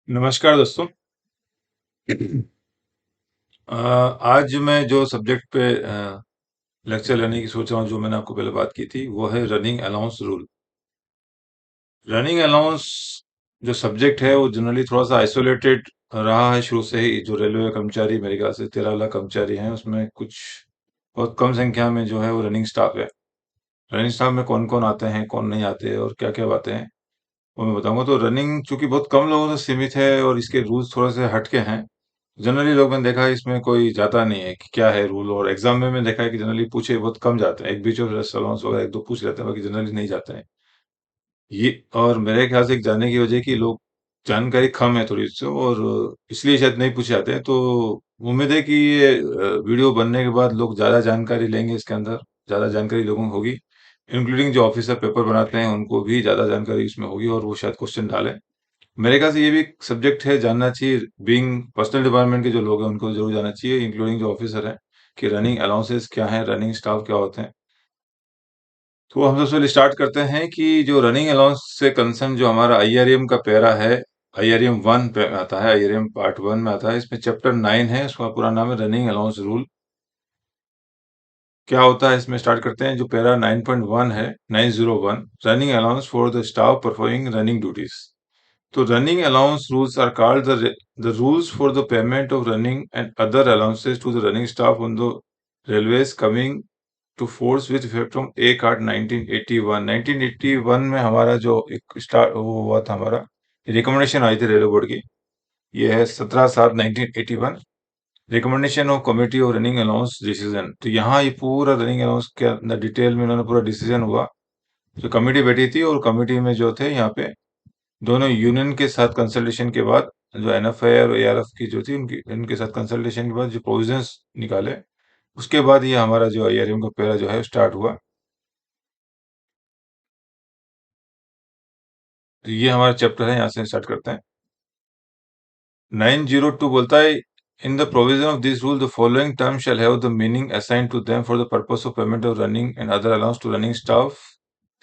नमस्कार दोस्तों। आज मैं जो सब्जेक्ट पे लेक्चर लेने की सोच रहा हूँ, जो मैंने आपको पहले बात की थी, वो है running allowance rule. Running allowance जो सब्जेक्ट है वो जनरली थोड़ा सा आइसोलेटेड रहा है शुरू से ही। जो रेलवे कर्मचारी, मेरे ख्याल से 13 लाख कर्मचारी हैं, उसमें कुछ बहुत कम संख्या में जो है वो रनिंग स्टाफ है। रनिंग स्टाफ में कौन कौन आते हैं, कौन नहीं आते और क्या क्या बातें हैं, वो मैं बताऊंगा। तो रनिंग चूंकि बहुत कम लोगों से सीमित है और इसके रूल्स थोड़े से हटके हैं, जनरली लोग, मैंने देखा है इसमें कोई जाता नहीं है कि क्या है रूल। और एग्जाम में मैंने देखा है कि जनरली पूछे बहुत कम जाते हैं, एक बीच ऑफ अलाउंस वगैरह एक दो पूछ लेते हैं, बाकी जनरली नहीं जाते हैं ये। और मेरे ख्याल से एक जानने की वजह कि लोग जानकारी कम है थोड़ी सी, और इसलिए शायद नहीं पूछे जाते हैं। तो उम्मीद है कि ये वीडियो बनने के बाद लोग ज्यादा जानकारी लेंगे, इसके अंदर ज्यादा जानकारी लोगों को होगी, इंक्लूडिंग जो ऑफिसर पेपर बनाते हैं उनको भी ज्यादा जानकारी इसमें होगी और वो शायद क्वेश्चन डालें। मेरे ख्याल से ये भी सब्जेक्ट है, जानना चाहिए। बीइंग पर्सनल डिपार्टमेंट के जो लोग हैं उनको जरूर जानना चाहिए, इंक्लूडिंग जो ऑफिसर हैं, कि रनिंग अलाउंसेस क्या है, रनिंग स्टाफ क्या होते हैं। तो हम सबसे पहले स्टार्ट करते हैं कि जो रनिंग अलाउंस से कंसर्न जो हमारा आईआरएम का पैरा है, आईआरएम वन पे आता है, आईआरएम पार्ट वन में आता है। इसमें चैप्टर 9 है, उसका पूरा नाम है रनिंग अलाउंस रूल। क्या होता है इसमें स्टार्ट करते हैं। जो पैरा 9.1 है, 901, running allowance for the staff performing running duties. तो running allowance rules are called the rules for the payment of running and other allowances to the running staff on the railways coming to force with effect from 1/8 1981। 1981 में हमारा जो एक start वो हुआ था, हमारा recommendation आई थी रेलवे बोर्ड की। ये है 17/7/1981, recommendation of committee of running allowance decision. तो यहाँ ये पूरा रनिंग अलाउंस के अंदर डिटेल में उन्होंने पूरा डिसीजन हुआ। जो कमिटी बैठी थी और कमिटी में जो थे यहाँ पे दोनों यूनियन के साथ कंसल्टेशन के बाद, जो एनएफआई और एआरएफ की जो थी उनकी इनके साथ कंसल्टेशन के बाद जो प्रोविजंस निकाले, उसके बाद ये हमारा जो आईआरएम का पैरा जो है स्टार्ट हुआ। तो ये हमारा चैप्टर है, यहाँ से स्टार्ट करते हैं। 902 बोलता है, in the provision of this rule the following term shall have the meaning assigned to them for the purpose of payment of running and other allowance to running staff.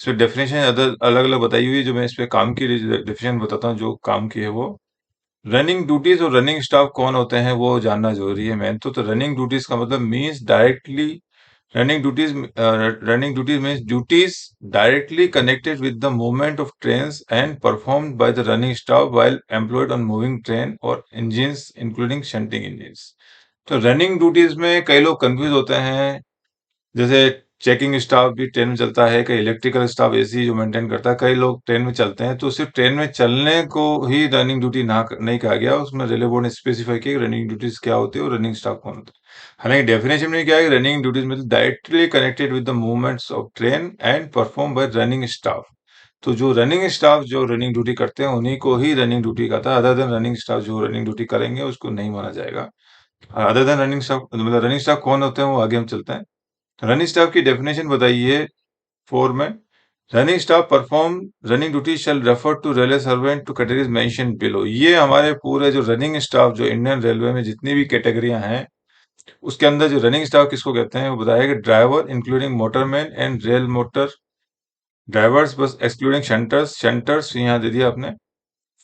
इसमें definition other अलग अलग बताई हुई है। जो मैं इस पे काम की डेफिनेशन बताता हूँ, जो काम की है वो। रनिंग ड्यूटीज और रनिंग स्टाफ कौन होते हैं वो जानना जरूरी है मेन तो रनिंग ड्यूटीज का मतलब means directly, running duties means duties directly connected with the movement of trains and performed by the running staff while employed on moving train और इंजिन्स इंक्लूडिंग शंटिंग इंजिन्स। तो running duties में कई लोग confuse होते हैं। जैसे checking staff भी train में चलता है, कई इलेक्ट्रिकल स्टाफ एसी जो मेंटेन करता है, कई लोग ट्रेन में चलते हैं। तो सिर्फ ट्रेन में चलने को ही रनिंग ड्यूटी ना नहीं कहा गया, उसमें रेलवे बोर्ड ने स्पेसिफाई किया कि रनिंग ड्यूटीज क्या होती है और रनिंग स्टाफ कौन होता है। हालांकि डेफिनेशन में क्या है कि रनिंग ड्यूटीज मतलब directly connected with the movements of train and perform by running staff. तो जो रनिंग स्टाफ जो रनिंग ड्यूटी करते हैं उन्हीं को ही रनिंग ड्यूटी कहता है। अदर देन रनिंग स्टाफ जो रनिंग ड्यूटी करेंगे उसको नहीं माना जाएगा। अदर देन रनिंग स्टाफ मतलब रनिंग स्टाफ कौन होते हैं वो आगे हम चलते हैं। रनिंग स्टाफ की डेफिनेशन बताइए 4 में। Running staff perform running duty shall refer to railway servant two categories mention below. ये हमारे पूरे जो रनिंग स्टाफ जो इंडियन रेलवे में जितनी भी कैटेगरियां हैं, उसके अंदर जो रनिंग स्टाफ किसको कहते हैं वो बताया कि driver including motorman and rail motor drivers बस एक्सक्लूडिंग शंटर्स, शंटर्स यहाँ दे दिया आपने।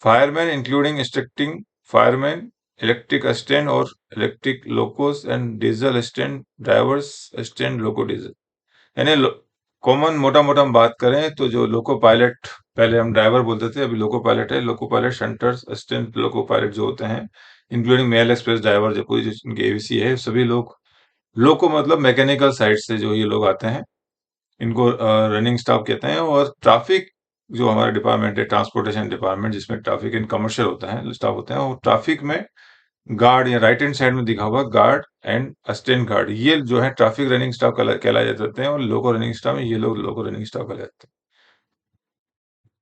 Fireman including instructing fireman, electric assistant और electric locos and diesel assistant drivers, assistant loco diesel. यानी कॉमन मोटा मोटा हम बात करें तो जो लोको पायलट, पहले हम ड्राइवर बोलते थे, अभी लोको पायलट है। Loco pilot, shunters, assistant loco pilot जो होते हैं, इंक्लूडिंग मेल एक्सप्रेस ड्राइवर, जो पूरी जो इनकी एबीसी है, सभी लोग लोको मतलब मैकेनिकल साइड से जो ये लोग आते हैं, इनको रनिंग स्टाफ कहते हैं। और ट्रैफिक जो हमारा डिपार्टमेंट है, ट्रांसपोर्टेशन डिपार्टमेंट, जिसमें ट्रैफिक एंड कमर्शियल होता है स्टाफ होते हैं, और ट्रैफिक में गार्ड या राइट हैंड साइड में दिखा हुआ गार्ड एंड असिस्टेंट गार्ड, ये जो है ट्रैफिक रनिंग स्टाफ कहलाए जाते हैं। और लोको रनिंग स्टाफ में ये लोग लोको रनिंग स्टाफ कहलाए जाते हैं।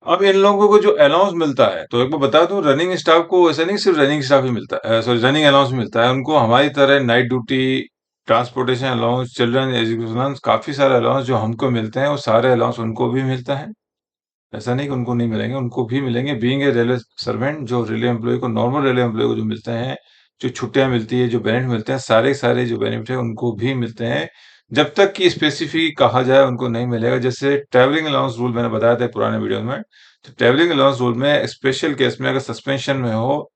अब इन लोगों को जो अलाउंस मिलता है, तो एक बार बता दूं, रनिंग स्टाफ को ऐसा नहीं सिर्फ रनिंग स्टाफ ही मिलता है, सॉरी रनिंग अलाउंस मिलता है। उनको हमारी तरह night duty, transportation allowance, children education allowance, काफी सारे अलाउंस जो हमको मिलते हैं, वो सारे अलाउंस उनको भी मिलता है। ऐसा नहीं कि उनको नहीं मिलेंगे, उनको भी मिलेंगे। बीइंग ए रेलवे सर्वेंट, जो रेलवे एम्प्लॉय को, नॉर्मल रेलवे एम्प्लॉय को जो मिलते हैं, जो छुट्टियां मिलती है, जो बेनिफिट मिलते हैं, सारे सारे जो बेनिफिट है उनको भी मिलते हैं। जब तक कि स्पेसिफिक कहा जाए उनको नहीं मिलेगा। जैसे ट्रैवलिंग अलाउंस रूल मैंने बताया था पुराने वीडियो में, तो ट्रैवलिंग अलाउंस रूल में स्पेशल केस में अगर सस्पेंशन में हो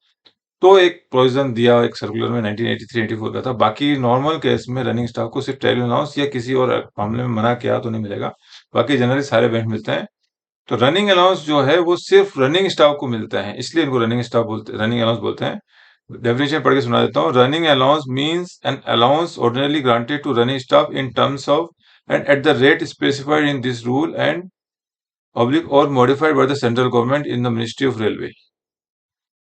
तो एक प्रोविजन दिया एक सर्कुलर में 1983-84 का था। बाकी नॉर्मल केस में रनिंग स्टाफ को सिर्फ ट्रैवलिंग अलाउंस या किसी और मामले में मना किया तो नहीं मिलेगा। बाकी जनरली सारे बेनिफिट मिलते हैं। तो रनिंग अलाउंस जो है वो सिर्फ रनिंग स्टाफ को मिलता है, इसलिए इनको रनिंग अलाउंस बोलते हैं। डेफिनेशन पढ़ के सुना देता हूँ। Running allowance means an allowance ordinarily granted to running staff in terms of and at the rate specified in this rule and oblique or modified by the central government in the Ministry of Railway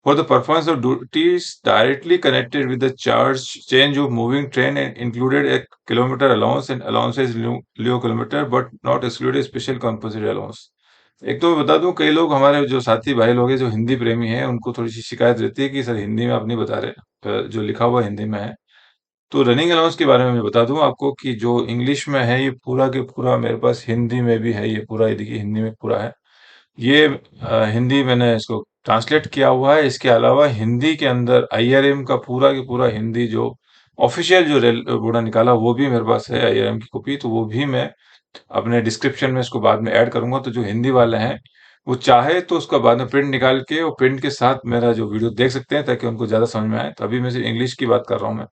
for the performance of duties directly connected with the charge change of moving train and included a kilometer allowance and allowances lieu kilometer but not excluded special compulsory allowance। एक तो मैं बता दूं, कई लोग हमारे जो साथी भाई लोग हैं जो हिंदी प्रेमी हैं उनको थोड़ी सी शिकायत रहती है कि सर हिंदी में आप नहीं बता रहे, जो लिखा हुआ हिंदी में है। तो रनिंग अलाउंस के बारे में मैं बता दूं आपको कि जो इंग्लिश में है ये पूरा के पूरा मेरे पास हिंदी में भी है। ये पूरा ये देखिए हिंदी में पूरा है। ये हिंदी मैंने इसको ट्रांसलेट किया हुआ है। इसके अलावा हिंदी के अंदर आईआरएम का पूरा के पूरा हिंदी जो ऑफिशियल जो रेल बोर्ड ने निकाला वो भी मेरे पास है आईआरएम की कॉपी। तो वो भी मैं अपने डिस्क्रिप्शन में इसको बाद में ऐड करूंगा। तो जो हिंदी वाले हैं वो चाहे तो उसका बाद में प्रिंट निकाल के और प्रिंट के साथ मेरा जो वीडियो देख सकते हैं ताकि उनको ज्यादा समझ में आए। तो अभी मैं सिर्फ इंग्लिश की बात कर रहा हूँ मैं।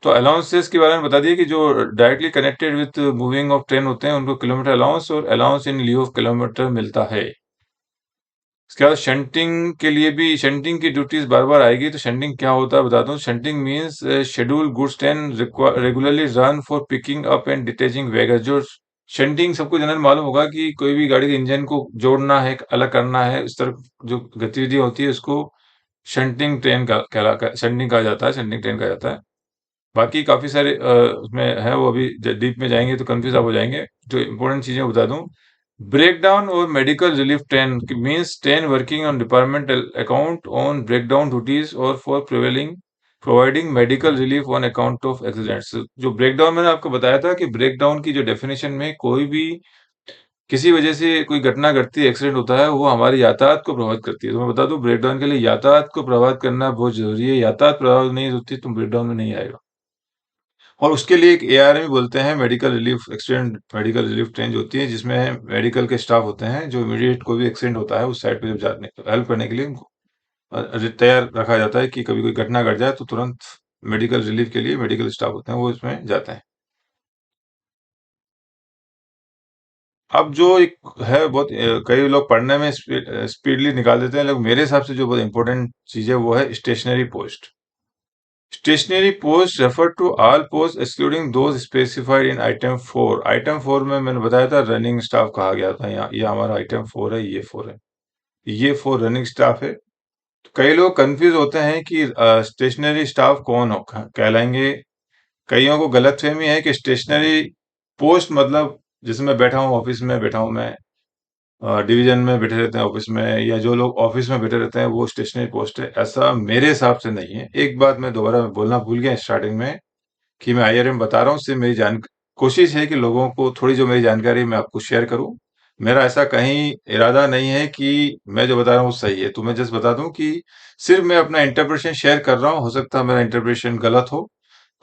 तो अलाउंसेस के बारे में बता दिए कि जो directly connected with moving of train होते हैं उनको किलोमीटर अलाउंस और allowance in lieu of kilometre मिलता है। इसके बाद शंटिंग के लिए भी शंटिंग की ड्यूटीज बार बार आएगी। तो शंटिंग क्या होता है बता दूं। Shunting means schedule goods train regularly run for picking up and detaching wagon. जो शंटिंग सबको जनरल मालूम होगा कि कोई भी गाड़ी के इंजन को जोड़ना है अलग करना है, इस तरह जो गतिविधि होती है उसको शंटिंग कहा जाता है, शंटिंग ट्रेन कहा जाता है। बाकी काफी सारे उसमें है, वो अभी डीप में जाएंगे तो कंफ्यूज आप हो जाएंगे। जो इंपॉर्टेंट चीजें बता दूं। ब्रेकडाउन और medical relief train means train working on departmental account on breakdown duties और for providing medical relief on account of accidents. जो ब्रेकडाउन मैंने आपको बताया था कि ब्रेकडाउन की जो डेफिनेशन में कोई भी किसी वजह से कोई घटना घटती है, एक्सीडेंट होता है, वो हमारी यातायात को प्रभावित करती है। तो मैं बता दूं ब्रेकडाउन के लिए यातायात को प्रभावित करना बहुत जरूरी है। यातायात प्रभावित नहीं होती तो ब्रेकडाउन में नहीं आएगा। और उसके लिए एक एआरएम बोलते हैं, medical relief accident medical relief train जो होती है जिसमें मेडिकल के स्टाफ होते हैं जो इमीडिएट कोई भी एक्सीडेंट होता है उस साइड पे जब जाने हेल्प करने के लिए उनको तैयार रखा जाता है कि कभी कोई घटना घट जाए तो तुरंत मेडिकल रिलीफ के लिए मेडिकल स्टाफ होते हैं वो इसमें जाते हैं। अब जो एक है बहुत कई लोग पढ़ने में स्पीडली निकाल देते हैं, लेकिन मेरे हिसाब से जो बहुत इंपॉर्टेंट चीज है वो है stationary post. Stationary post refer to all post excluding those specified in item 4। Item 4 में मैंने बताया था रनिंग स्टाफ कहा गया था। यहाँ ये हमारा आइटम 4 है, ये 4 है, ये 4 रनिंग स्टाफ है। तो कई लोग कंफ्यूज होते हैं कि स्टेशनरी स्टाफ कौन हो कहलाएंगे। कईयों को गलतफहमी है कि स्टेशनरी पोस्ट मतलब जैसे मैं बैठा हूँ ऑफिस में बैठा हूँ मैं, डिवीजन में बैठे रहते हैं ऑफिस में, या जो लोग ऑफिस में बैठे रहते हैं वो स्टेशनरी पोस्ट है। ऐसा मेरे हिसाब से नहीं है। एक बात मैं दोबारा बोलना भूल गया स्टार्टिंग में कि मैं आईआरएम बता रहा हूँ, उससे मेरी जान कोशिश है कि लोगों को थोड़ी जो मेरी जानकारी है मैं आपको शेयर करूं। मेरा ऐसा कहीं इरादा नहीं है कि मैं जो बता रहा हूँ वो सही है। तो मैं जस्ट बता दूं कि सिर्फ मैं अपना इंटरप्रिटेशन शेयर कर रहा हूँ। हो सकता है मेरा इंटरप्रिटेशन गलत हो।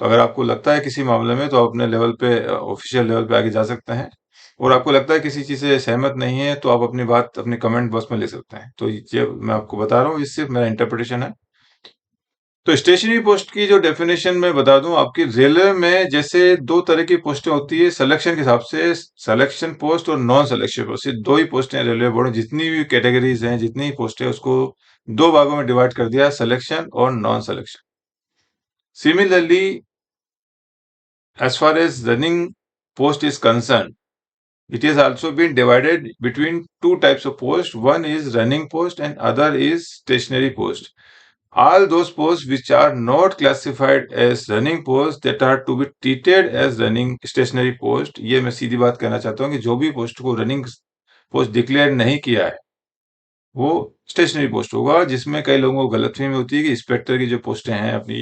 तो अगर आपको लगता है किसी मामले में तो आप अपने लेवल पे ऑफिशियल लेवल पे आगे जा सकते हैं। और आपको लगता है किसी चीज से सहमत नहीं है तो आप अपनी बात अपने कमेंट बॉक्स में लिख सकते हैं। तो ये मैं आपको बता रहा हूँ, ये सिर्फ मेरा इंटरप्रिटेशन है। तो स्टेशनरी पोस्ट की जो डेफिनेशन मैं बता दूं आपकी, रेलवे में जैसे दो तरह की पोस्टें होती है सिलेक्शन के हिसाब से, सिलेक्शन पोस्ट और नॉन सिलेक्शन पोस्ट। ये दो ही पोस्टें हैं रेलवे बोर्ड में। जितनी भी कैटेगरीज हैं, जितनी ही पोस्ट है उसको दो भागों में डिवाइड कर दिया, सिलेक्शन और non selection. Similarly as far as running post is concerned, it has also been divided between two types of post. One is running post and other is stationary post. All those posts which are not classified as running posts that are to be treated as running stationary post। ये मैं सीधी बात कहना चाहता हूँ कि जो भी post को रनिंग पोस्ट डिक्लेयर नहीं किया है वो स्टेशनरी पोस्ट होगा। जिसमें कई लोगों को गलतफहमी होती है कि इंस्पेक्टर की जो पोस्टें हैं अपनी,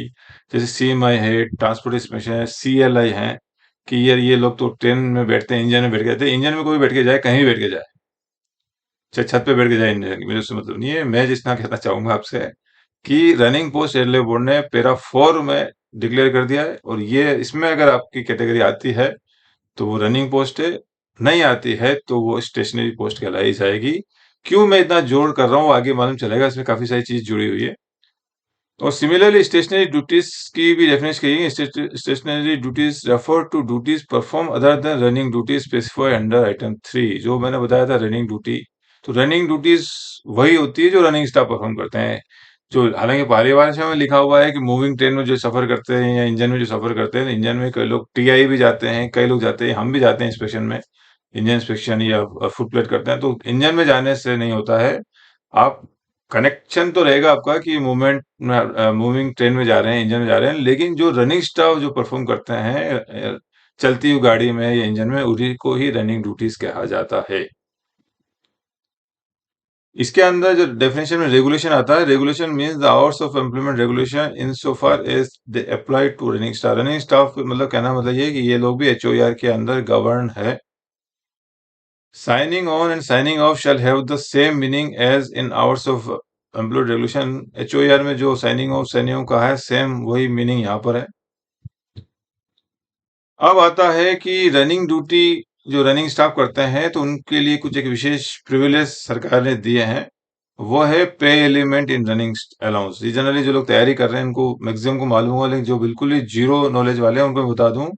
जैसे सीएमआई है, ट्रांसपोर्ट इंस्पेक्शन है, सीएलआई है, कि यार ये लोग तो ट्रेन में बैठते हैं, इंजन में बैठ के जाते हैं। इंजन में कोई बैठ के जाए, कहीं भी बैठ के जाए, चाहे छत पे बैठ के जाए इंजन की, मुझे उससे मतलब नहीं है। मैं जितना कहना चाहूंगा आपसे कि रनिंग पोस्ट रेलवे बोर्ड ने पैरा 4 में डिक्लेयर कर दिया है, और ये इसमें अगर आपकी कैटेगरी आती है तो वो रनिंग पोस्ट है, नहीं आती है तो वो स्टेशनरी पोस्ट कहलाई जाएगी। क्यों मैं इतना जोड़ कर रहा हूँ आगे मालूम चलेगा, इसमें काफी सारी चीज जुड़ी हुई है। और सिमिलरली स्टेशनरी ड्यूटीज की भी डेफिनेशन कही है। Stationary duties refer to duties perform other than running duty specified under item 3, जो मैंने बताया था रनिंग ड्यूटी। तो रनिंग ड्यूटीज वही होती है जो रनिंग स्टाफ परफॉर्म करते हैं। जो हालांकि पारिवारिक भाषा में लिखा हुआ है कि मूविंग ट्रेन में जो सफर करते हैं या इंजन में जो सफर करते हैं, इंजन में कई लोग टीआई भी जाते हैं, कई लोग जाते हैं, हम भी जाते हैं इंस्पेक्शन में, इंजन इंस्पेक्शन या फुट प्लेट करते हैं। तो इंजन में जाने से नहीं होता है, आप कनेक्शन तो रहेगा आपका कि मूवमेंट में, मूविंग ट्रेन में जा रहे हैं, इंजन में जा रहे हैं, लेकिन जो रनिंग स्टाफ जो परफॉर्म करते हैं चलती हुई गाड़ी में या इंजन में, उन्हीं को ही रनिंग ड्यूटीज कहा जाता है। इसके अंदर जो डेफिनेशन में रेगुलेशन आता है, regulation means the hours of employment regulation in so far as they apply to running staff. Running staff मतलब कहना मतलब ये कि ये लोग भी एचओआर के अंदर गवर्न है। Signing on and signing off shall have the same meaning as in hours of employed regulation। HOAR में जो साइनिंग ऑफ साइनिंग का है, सेम वही मीनिंग यहाँ पर है। अब आता है कि रनिंग ड्यूटी जो रनिंग स्टाफ करते हैं तो उनके लिए कुछ एक विशेष प्रिविलेज सरकार ने दिए हैं। वो है पे एलिमेंट इन रनिंग अलाउंस। ये जनरली जो लोग तैयारी कर रहे हैं उनको मैक्सिमम को मालूम होगा, लेकिन जो बिल्कुल ही जीरो नॉलेज वाले हैं उनको मैं बता दूं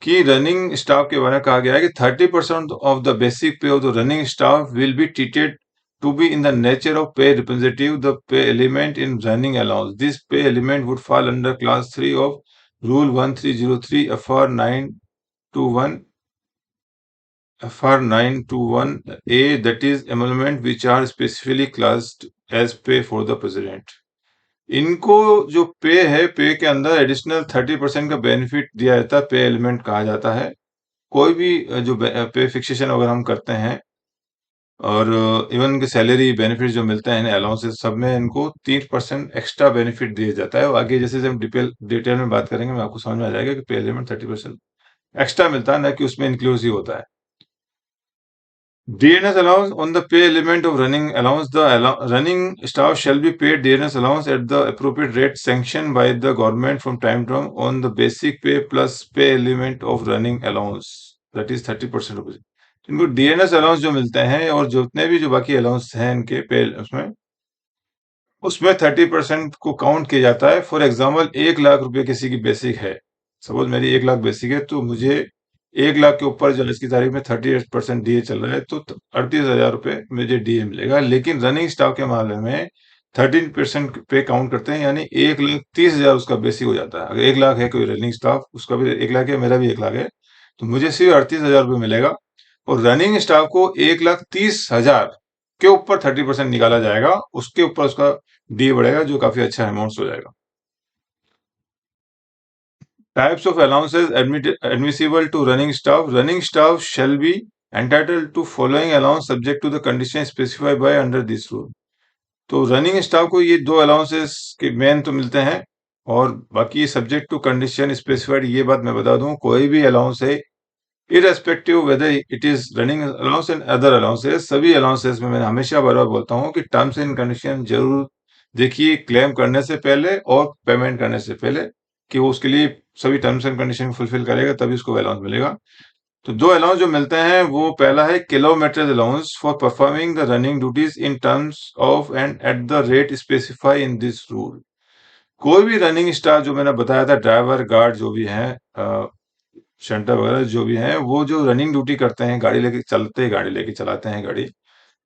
कि रनिंग स्टाफ के बारे में कहा गया है कि 30% of the basic pay of the running staff will be treated to be in the nature of pay representative the pay element in running allowance. This pay element would fall under class 3 of rule 1303 FR 921 FR 921A, that is emolument which are specifically classed as pay for the president। इनको जो पे है, पे के अंदर additional 30% का benefit दिया जाता है, पे एलिमेंट कहा जाता है। कोई भी जो पे फिक्सेशन अगर हम करते हैं और इवन के सैलरी बेनिफिट जो मिलते हैं अलाउंसेस, सब में इनको 3% एक्स्ट्रा बेनिफिट दिया जाता है। और आगे जैसे हम डिटेल में बात करेंगे, मैं आपको समझ में आ जाएगा कि पे एलिमेंट 30% एक्स्ट्रा मिलता है, ना कि उसमें इंक्लूसिव होता है। DNS allowance on the pay element of running allowance, the running staff shall be paid DNS allowance at the appropriate rate sanctioned by the government from time to time on the basic pay plus pay element of running allowance, that is 30% रुपए। इनको DNS allowance जो मिलते हैं और जितने भी जो बाकी allowance हैं इनके पे उसमें 30% को काउंट किया जाता है। फॉर एग्जाम्पल 1 लाख रुपए किसी की बेसिक है, सपोज मेरी 1 लाख बेसिक है, तो मुझे 1 लाख के ऊपर जो आज की तारीख में 38% डीए चल रहा है, तो 38,000 रुपए मुझे डीए मिलेगा। लेकिन रनिंग स्टाफ के मामले में 13% पे काउंट करते हैं, यानी 1,30,000 उसका बेसिक हो जाता है। अगर 1 लाख है कोई रनिंग स्टाफ, उसका भी 1 लाख है, मेरा भी 1 लाख है, तो मुझे सिर्फ 38,000 रुपये मिलेगा। और रनिंग स्टाफ को 1,30,000 के ऊपर 30% निकाला जाएगा, उसके ऊपर उसका डी बढ़ेगा, जो काफी अच्छा अमाउंट हो जाएगा। Types of allowances admissible to running staff। Running staff shall be entitled to following allowance subject to the condition specified by under this rule। तो रनिंग स्टाफ को ये 2 अलाउंसेस के मेन तो मिलते हैं, और बाकी सब्जेक्ट टू कंडीशन स्पेसिफाइड। ये बात मैं बता दूं, कोई भी अलाउंस है, irrespective whether it is running allowance and other allowances, सभी अलाउंसेस में मैंने हमेशा बार बार बोलता हूँ कि टर्म्स एंड कंडीशन जरूर देखिए, क्लेम करने से पहले और पेमेंट करने से पहले, कि वो उसके लिए सभी टर्म्स एंड कंडीशन फुलफिल करेगा तभी उसको अलाउंस मिलेगा। तो 2 अलाउंस जो मिलते हैं, वो पहला है kilometre allowance for performing the running duties in terms of and at the rate specify in this rule. कोई भी रनिंग स्टाफ जो मैंने बताया था, ड्राइवर गार्ड जो भी है, शंटर वगैरह जो भी हैं, वो जो रनिंग ड्यूटी करते हैं, गाड़ी लेके चलते, गाड़ी लेके चलाते हैं गाड़ी,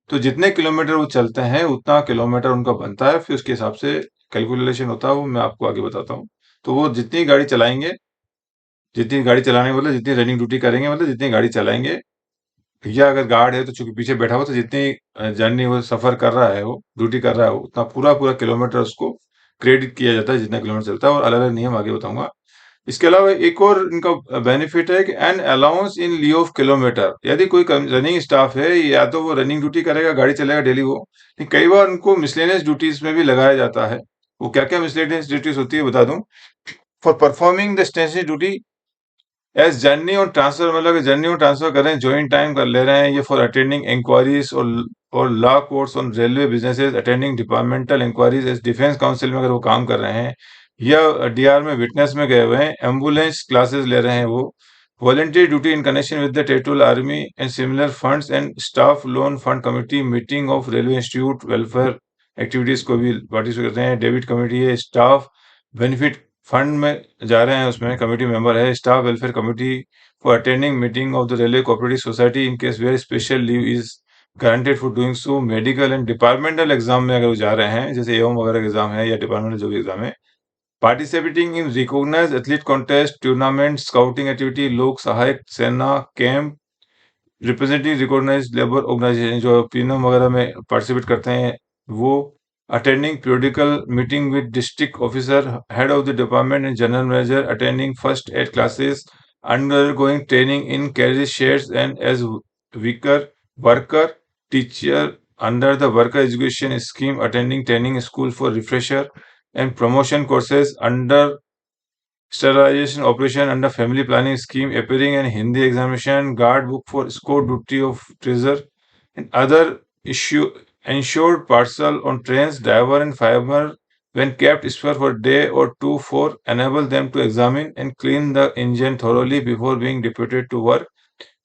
तो जितने किलोमीटर वो चलते हैं उतना किलोमीटर उनका बनता है। फिर उसके हिसाब से कैलकुलेशन होता है, वो मैं आपको आगे बताता हूँ। तो वो जितनी गाड़ी चलाएंगे, जितनी गाड़ी चलाने मतलब जितनी रनिंग ड्यूटी करेंगे, मतलब जितनी गाड़ी चलाएंगे, या अगर गार्ड है तो चूंकि पीछे बैठा हुआ, तो जितनी जर्नी वो सफर कर रहा है, वो ड्यूटी कर रहा है, उतना पूरा पूरा किलोमीटर उसको क्रेडिट किया जाता है, जितना किलोमीटर चलता है। और अलग अलग नियम आगे बताऊंगा। इसके अलावा एक और इनका बेनिफिट है कि an allowance in lieu of kilometre. यदि कोई रनिंग स्टाफ है, या तो वो रनिंग ड्यूटी करेगा, गाड़ी चलेगा डेली वो, लेकिन कई बार उनको मिसलेनियस ड्यूटीज में भी लगाया जाता है। वो क्या क्या मिसलेनियस ड्यूटीज होती है बता दूं। For performing the stationary duty as journey और ट्रांसफर, मतलब जर्नी और ट्रांसफर कर रहे हैं, ज्वाइंट टाइम कर ले रहे हैं। ये फॉर अटेंडिंग इंक्वायरीज और law courts on railway businesses, attending departmental inquiries as defence council में अगर वो काम कर रहे हैं, या डीआर में विटनेस में गए हुए हैं, एम्बुलेंस क्लासेस ले रहे हैं वो, volunteer duty in connection with the territorial army and similar funds and staff loan fund committee meeting of railway institute welfare activities को भी पार्टिसिपेट करते हैं। डेबिट कमिटी है, स्टाफ बेनिफिट फंड में जा रहे हैं, उसमें कमिटी मेंबर है। Staff welfare committee for attending meeting of the railway cooperative society in case where special leave is granted for doing so. Medical and departmental exam में अगर वो जा रहे हैं, जैसे एवं वगैरह एग्जाम है या डिपार्टमेंटल जो भी एग्जाम है, participating in recognized athlete contest, tournament, scouting activity, Lok Sahayak Sena camp, representing recognised labour organisation जो पीएनएम वगैरह में पार्टिसिपेट करते हैं वो, attending periodical meeting with district officer, head of the department and general manager, attending first aid classes, undergoing training in carry sheds and as weaker worker, teacher under the worker education scheme, attending training school for refresher and promotion courses under sterilization operation under family planning scheme, appearing in Hindi examination, guard book for score duty of treasure, and other issue ensured parcel on trains, driver and fireman when kept spare for a day or two for enable them to examine and clean the engine thoroughly before being deputed to work,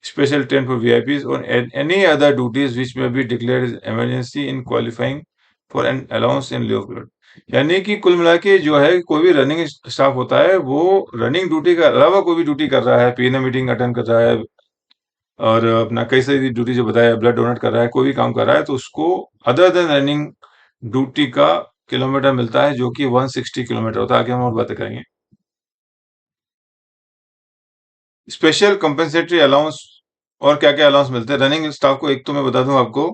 special train for VIPs or any other duties which may be declared as emergency in qualifying for an allowance in lieu of blood। यानी कि कुल मिला के जो है कोई भी running staff होता है वो रनिंग ड्यूटी के अलावा कोई भी ड्यूटी कर रहा है, पीएनए मीटिंग अटेंड कर रहा है और अपना कई सारी ड्यूटी जो बताया, ब्लड डोनेट कर रहा है, कोई भी काम कर रहा है, तो उसको अदर देन रनिंग ड्यूटी का किलोमीटर मिलता है जो कि 160 किलोमीटर होता है। आगे हम और बातें करेंगे। स्पेशल कंपेंसेटरी अलाउंस और क्या क्या अलाउंस मिलते हैं रनिंग स्टाफ को, एक तो मैं बता दूं आपको,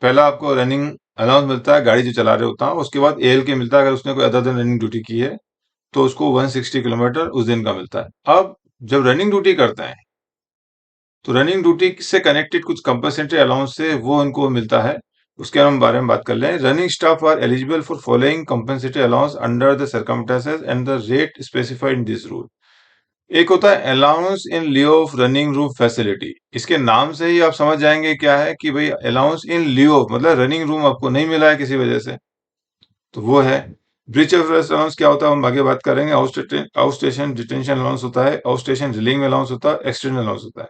पहला आपको रनिंग अलाउंस मिलता है गाड़ी जो चला रहे होता है, उसके बाद एएल के मिलता है अगर उसने कोई अदर दिन रनिंग ड्यूटी की है तो उसको 160 किलोमीटर उस दिन का मिलता है। अब जब रनिंग ड्यूटी करते हैं तो रनिंग ड्यूटी से कनेक्टेड कुछ कंपनसेटरी अलाउंस से वो इनको मिलता है, उसके हम बारे में बात कर लें। Running staff are eligible for following compensatory allowance under the circumstances and the rate specified in this rule. एक होता है allowance in lieu of running room facility. इसके नाम से ही आप समझ जाएंगे क्या है कि भाई अलाउंस इन लियो ऑफ मतलब रनिंग रूम आपको नहीं मिला है किसी वजह से, तो वो है। ब्रीच ऑफ अलाउंस क्या होता है हम आगे बात करेंगे। आउट स्टेशन डिटेंशन अलाउंस होता है, आउट स्टेशन रिलीविंग अलाउंस होता है, एक्सटर्नल अलाउंस होता है।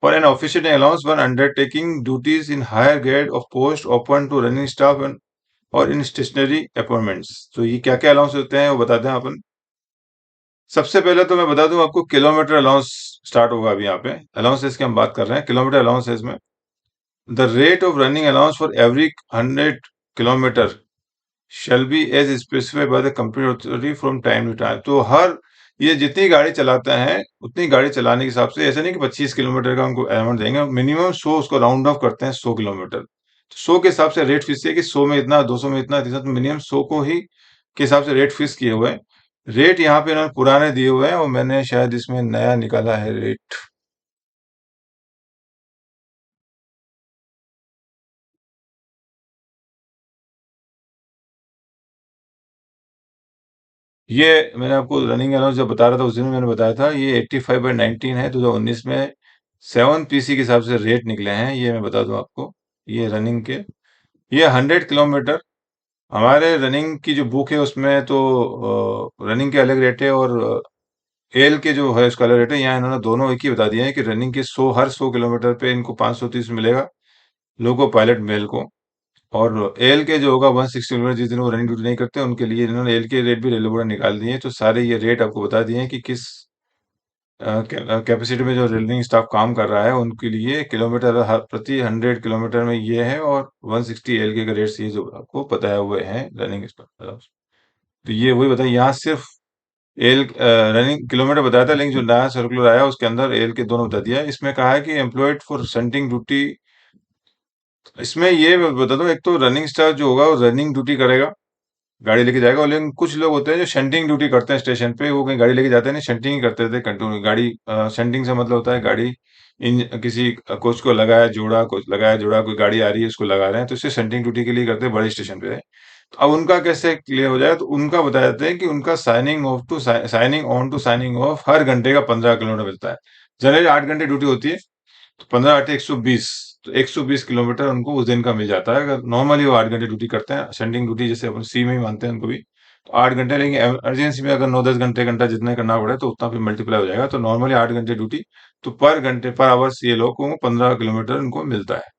For an officiating allowance when undertaking duties in higher grade of post open to running staff and और इन स्टेशनरी अपॉइंटमेंट्स। तो ये क्या क्या अलाउंस होते हैं वो बताते हैं अपन। सबसे पहले तो मैं बता दूं आपको किलोमीटर अलाउंस स्टार्ट होगा अभी यहाँ पे। अलाउंसेस की हम बात कर रहे हैं, किलोमीटर अलाउंसेस में the rate of running allowance for every 100 kilometre shall be as specified by the company authority from time to time. तो हर ये जितनी गाड़ी चलाते हैं उतनी गाड़ी चलाने के हिसाब से, ऐसा नहीं कि 25 किलोमीटर का उनको अमाउंट देंगे, मिनिमम 100 उसको राउंड ऑफ करते हैं 100 किलोमीटर। तो 100 के हिसाब से रेट फिक्स है कि 100 में इतना, 200 में इतना, 300 मिनिमम 100 को ही के हिसाब से रेट फिक्स किए हुए हैं। रेट यहाँ पे इन्होंने पुराने दिए हुए हैं और मैंने शायद इसमें नया निकाला है रेट। ये मैंने आपको रनिंग अलाउंस जब बता रहा था उस दिन मैंने बताया था ये 85/19 है 2019 में 7 पीसी के हिसाब से रेट निकले हैं, ये मैं बता दूं आपको। ये रनिंग के, ये 100 किलोमीटर हमारे रनिंग की जो बुक है उसमें तो रनिंग के अलग रेट है और एल के जो है उसका अलग रेट है। यहाँ इन्होंने दोनों एक ही बता दिया है कि रनिंग के 100 हर 100 किलोमीटर पे इनको 530 मिलेगा लोको पायलट मेल को, और एल के जो होगा 160 किलोमीटर जिस दिन वो रनिंग ड्यूटी नहीं करते उनके लिए इन्होंने एल के रेट भी रेलवे बोर्ड ने निकाल दिए हैं। तो सारे ये रेट आपको बता दिए हैं कि किस कैपेसिटी में जो रनिंग स्टाफ काम कर रहा है उनके लिए किलोमीटर प्रति 100 किलोमीटर में ये है, और 160 एल के रेट्स ये जो आपको बताया हुए हैं रनिंग स्टाफ। तो ये वही बताया, यहाँ सिर्फ एल रनिंग किलोमीटर बताया था, लेकिन जो नया सर्कुलर आया उसके अंदर एल के दोनों बता दिया है। इसमें कहा है कि एम्प्लॉयड फॉर शंटिंग ड्यूटी, इसमें ये मैं बता दूं, एक तो रनिंग स्टाफ जो होगा वो रनिंग ड्यूटी करेगा, गाड़ी लेके जाएगा, और लेकिन कुछ लोग होते हैं जो शंटिंग ड्यूटी करते हैं स्टेशन पे, वो कहीं गाड़ी लेके जाते हैं नहीं, शंटिंग ही करते रहते कंटिन्यू गाड़ी। शंटिंग से मतलब होता है गाड़ी इन किसी कोच को लगाया जोड़ा, कोच लगाया जोड़ा, कोई गाड़ी आ रही है उसको लगा रहे हैं, तो इससे शंटिंग ड्यूटी के लिए करते हैं बड़े स्टेशन पे। तो अब उनका कैसे क्लियर हो जाए, तो उनका बता देते हैं कि उनका signing on to signing off हर घंटे का 15 किलोमीटर मिलता है। जनरली 8 घंटे ड्यूटी होती है, तो 15 8 120, तो 120 किलोमीटर उनको उस दिन का मिल जाता है अगर नॉर्मली वो 8 घंटे ड्यूटी करते हैं। सेंडिंग ड्यूटी जैसे अपन सी में ही मानते हैं उनको भी, तो 8 घंटे, लेकिन इमरजेंसी में अगर 9-10 घंटे घंटा जितना करना पड़े तो उतना फिर मल्टीप्लाई हो जाएगा। तो नॉर्मली 8 घंटे ड्यूटी, तो पर घंटे पर आवर्स ये लोगों को 15 किलोमीटर उनको मिलता है।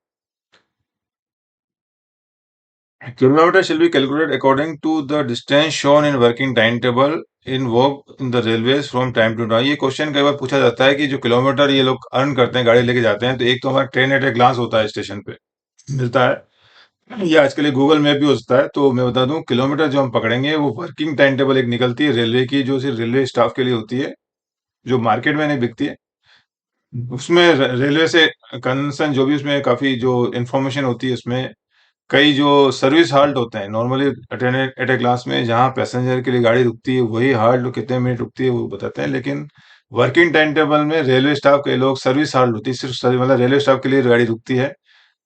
Kilometer shall be calculated according to the distance shown in working timetable in work in the railways from time to time। ये क्वेश्चन कई बार पूछा जाता है कि जो किलोमीटर ये लोग अर्न करते हैं गाड़ी लेके जाते हैं, तो एक तो हमारा ट्रेन एट ए ग्लांस होता है, स्टेशन पे मिलता है, ये आजकल ये गूगल मैप भी होता है। तो मैं बता दूं, किलोमीटर जो हम पकड़ेंगे वो वर्किंग टाइम टेबल एक निकलती है रेलवे की, जो सिर्फ रेलवे स्टाफ के लिए होती है, जो मार्केट में नहीं बिकती है। उसमें रेलवे से कंसर्न जो भी उसमें काफी जो इंफॉर्मेशन होती है, उसमें कई जो सर्विस हाल्ट होते हैं नॉर्मली एट ए क्लास में, जहाँ पैसेंजर के लिए गाड़ी रुकती है, वही हाल्ट कितने मिनट रुकती है वो बताते हैं। लेकिन वर्किंग टाइम टेबल में रेलवे स्टाफ के लोग सर्विस हाल्ट होती है, सिर्फ मतलब रेलवे स्टाफ के लिए गाड़ी रुकती है,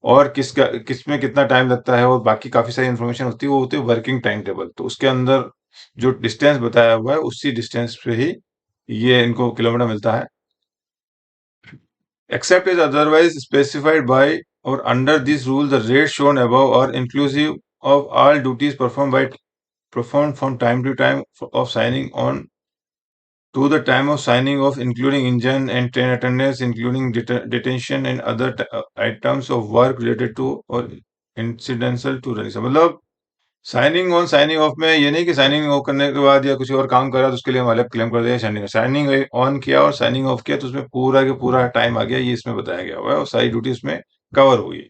और किस में कितना टाइम लगता है और बाकी काफी सारी इन्फॉर्मेशन होती है, वो होती है वर्किंग टाइम टेबल। तो उसके अंदर जो डिस्टेंस बताया हुआ है उसी डिस्टेंस पे ही ये इनको किलोमीटर मिलता है। Except as otherwise specified by or under this rule, the rates shown above are inclusive of all duties performed from time to time of signing on to the time of signing off, including engine and train attendance, including detention and other items of work related to or incidental to running। मतलब signing on signing off में ये नहीं कि signing off करने के बाद या कुछ और काम करा तो उसके लिए हम अलग क्लेम कर दें। साइनिंग साइनिंग ऑन किया और साइनिंग ऑफ किया तो उसमें पूरा के पूरा टाइम आ गया, ये इसमें बताया गया हुआ है, और सारी ड्यूटी उसमें कवर होगी।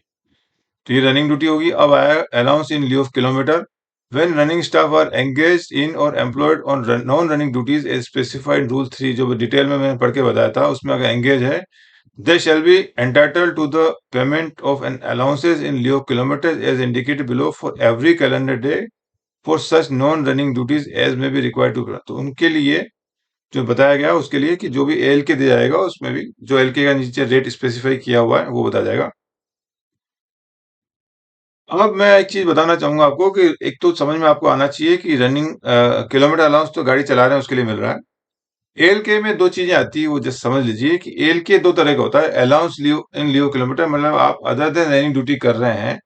तो ये रनिंग ड्यूटी होगी। अब आया allowance in lieu of kilometre. When running staff are engage in or employed on non running duties as specified rule 3, जो डिटेल में मैंने पढ़ के बताया था, उसमें अगर एंगेज है, they shall be entitled to the payment of an allowances in lieu of kilometers as indicated below for every calendar day for such non running duties as में भी रिक्वायर्ड टू। तो उनके लिए जो बताया गया उसके लिए कि जो भी एल के दिया जाएगा उसमें भी जो एल के का नीचे रेट स्पेसिफाई किया हुआ है वो बताया जाएगा। अब मैं एक चीज बताना चाहूंगा आपको कि एक तो समझ में आपको आना चाहिए कि रनिंग किलोमीटर अलाउंस तो गाड़ी चला रहे हैं उसके लिए मिल रहा है। एल के में दो चीजें आती है, वो जस्ट समझ लीजिए कि एल के दो तरह का होता है। अलाउंस लीव इन लीव किलोमीटर, मतलब आप अदर देन रनिंग ड्यूटी कर रहे हैं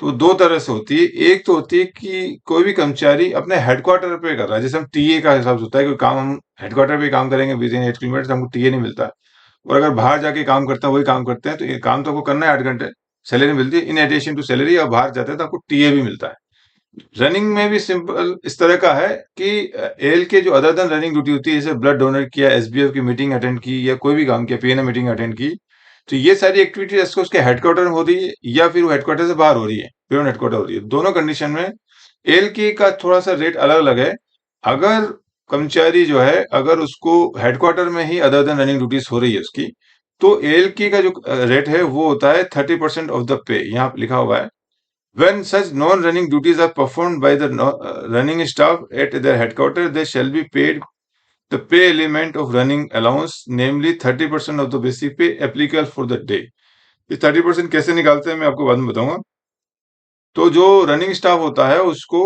तो दो तरह से होती है। एक तो होती है कि कोई भी कर्मचारी अपने हेडक्वार्टर पे कर रहा है, जैसे हम टीए का हिसाब से होता है कि काम हम हेडक्वार्टर पे काम करेंगे विद इन 8 किलोमीटर तो हमको टीए नहीं मिलता, और अगर बाहर जाके काम करते हैं वही काम करते हैं तो ये काम तो आपको करना है 8 घंटे, सैलरी मिलती है इन एडिशन टू सैलरी, और बाहर जाते हैं तो आपको टीए भी मिलता है। रनिंग में भी सिंपल इस तरह का है कि एल के जो अदर देन रनिंग ड्यूटी होती है, जैसे ब्लड डोनेट किया, एसबीएफ की मीटिंग अटेंड की, या कोई भी काम किया, पीएनए मीटिंग अटेंड की, तो ये सारी एक्टिविटी उसके हेडक्वार्टर में हो रही है या फिर वो हेडक्वार्टर से बाहर हो रही है, प्योर हेडक्वार्टर हो रही है। दोनों कंडीशन में एल के का थोड़ा सा रेट अलग अलग है। अगर कर्मचारी जो है अगर उसको हेडक्वार्टर में ही अदर देन रनिंग ड्यूटीज हो रही है उसकी, तो एल के का जो रेट है वो होता है 30% ऑफ द पे, यहाँ लिखा हुआ है। When such non-running duties are performed by the running staff at their headquarters, they shall be paid the pay element of running allowance, namely 30% of the basic pay applicable for the day। ये 30% कैसे निकालते हैं मैं आपको बाद में बताऊंगा। तो जो रनिंग स्टाफ होता है उसको,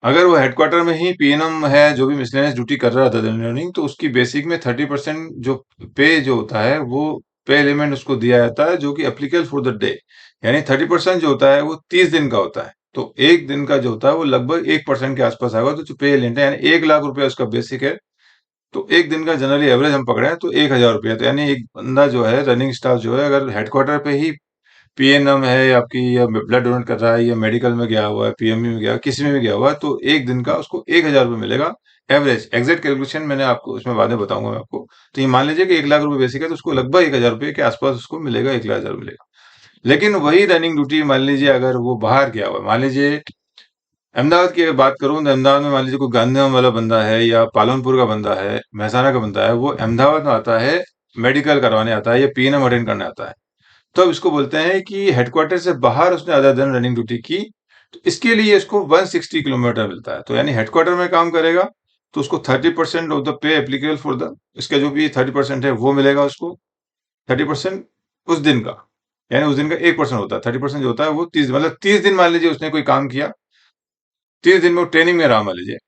अगर वो हेडक्वार्टर में ही पीएनएम है, जो भी मिसलेनियस ड्यूटी कर रहा था रनिंग, तो उसकी बेसिक में 30% जो पे जो होता है वो पे एलिमेंट उसको दिया जाता है, जो कि एप्लीकेबल फॉर द डे। यानी 30% जो होता है वो 30 दिन का होता है, तो एक दिन का जो होता है वो लगभग 1% के आसपास आएगा। तो जो पे एलिमेंट है यानी 1 लाख रुपया उसका बेसिक है, तो एक दिन का जनरली एवरेज हम पकड़े हैं तो 1,000 रुपया। तो यानी एक बंदा जो है रनिंग स्टाफ जो है अगर हेडक्वार्टर पे ही पीएनएम है आपकी, या ब्लड डोनेट कर रहा है, या मेडिकल में गया हुआ है, पीएमई में गया हुआ है, किसी में भी गया हुआ है, तो एक दिन का उसको 1,000 रुपये मिलेगा एवरेज। एग्जैक्ट कैलकुलेशन मैंने आपको उसमें बाद में बताऊंगा मैं आपको। तो ये मान लीजिए कि 1 लाख रुपए बेसिक है, तो उसको लगभग 1,000 रुपये के आसपास उसको मिलेगा, 1,00,000 मिलेगा। लेकिन वही रनिंग ड्यूटी मान लीजिए अगर वो बाहर गया हुआ है, मान लीजिए अहमदाबाद की अगर बात करूं तो अहमदाबाद में मान लीजिए कोई गांधीधाम वाला बंदा है, या पालनपुर का बंदा है, महसाना का बंदा है, वो अहमदाबाद में आता है, मेडिकल करवाने आता है या पीएनएम अटेंड करने आता है, तो अब इसको बोलते हैं कि हेडक्वार्टर से बाहर उसने अदर देन रनिंग ड्यूटी की, तो इसके लिए इसको 160 किलोमीटर मिलता है। तो यानी हेडक्वार्टर में काम करेगा तो उसको 30% of the pay applicable for the, इसका जो भी 30% है वो मिलेगा उसको। 30% उस दिन का, यानी उस दिन का 1% होता है, 30% जो होता है वो 30, मतलब 30 दिन मान लीजिए उसने कोई काम किया, 30 दिन में वो ट्रेनिंग में रहा मान लीजिए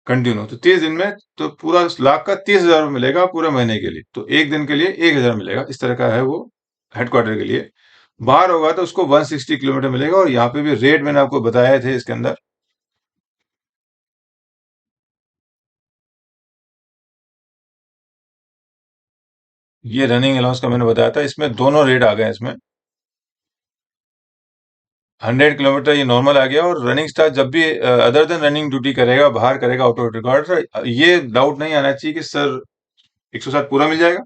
कंटिन्यू, तो 30 दिन में तो पूरा लाख का 30,000 मिलेगा पूरे महीने के लिए, तो एक दिन के लिए 1,000 मिलेगा। इस तरह का है वो हेडक्वार्टर के लिए। बाहर होगा तो उसको 160 किलोमीटर मिलेगा, और यहाँ पे भी रेट मैंने आपको बताए थे इसके अंदर ये रनिंग अलाउंस का मैंने बताया था, इसमें दोनों रेट आ गए इसमें। 100 किलोमीटर ये नॉर्मल आ गया, और रनिंग स्टाफ जब भी अदर देन रनिंग ड्यूटी करेगा, बाहर करेगा आउट ऑफ रिकॉर्ड, ये डाउट नहीं आना चाहिए कि सर 107 पूरा मिल जाएगा।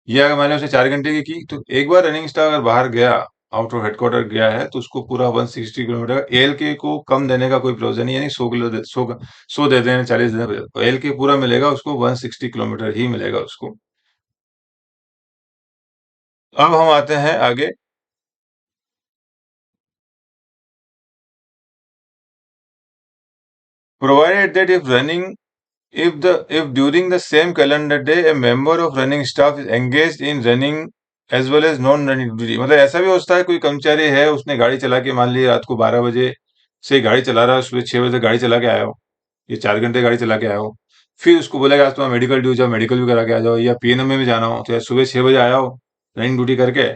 ये अगर मैंने उसे 4 घंटे की तो एक बार रनिंग स्टाफ अगर बाहर गया, आउट ऑफ हेडक्वार्टर गया है, तो उसको पूरा 160 किलोमीटर, एल के को कम देने का कोई प्रोविजन नहीं है, यानी 100 दे दें, 40 दे दें, एल के पूरा मिलेगा उसको, 160 किलोमीटर ही मिलेगा उसको। अब हम आते हैं आगे। Provided that if during the same calendar day a member of running staff is engaged in running as well as non running duty, मतलब ऐसा भी होता है कोई कर्मचारी है, उसने गाड़ी चला के, मान ली रात को 12 बजे से गाड़ी चला रहा है, सुबह 6 बजे गाड़ी चला के आया हो, ये 4 घंटे गाड़ी चला के आया हो, फिर उसको बोलेगा आज तुम्हारा मेडिकल ड्यू, जाओ मेडिकल भी करा के आ जाओ, या पीएनएम में भी जाना हो, तो यार सुबह 6 बजे आया हो रनिंग ड्यूटी करके,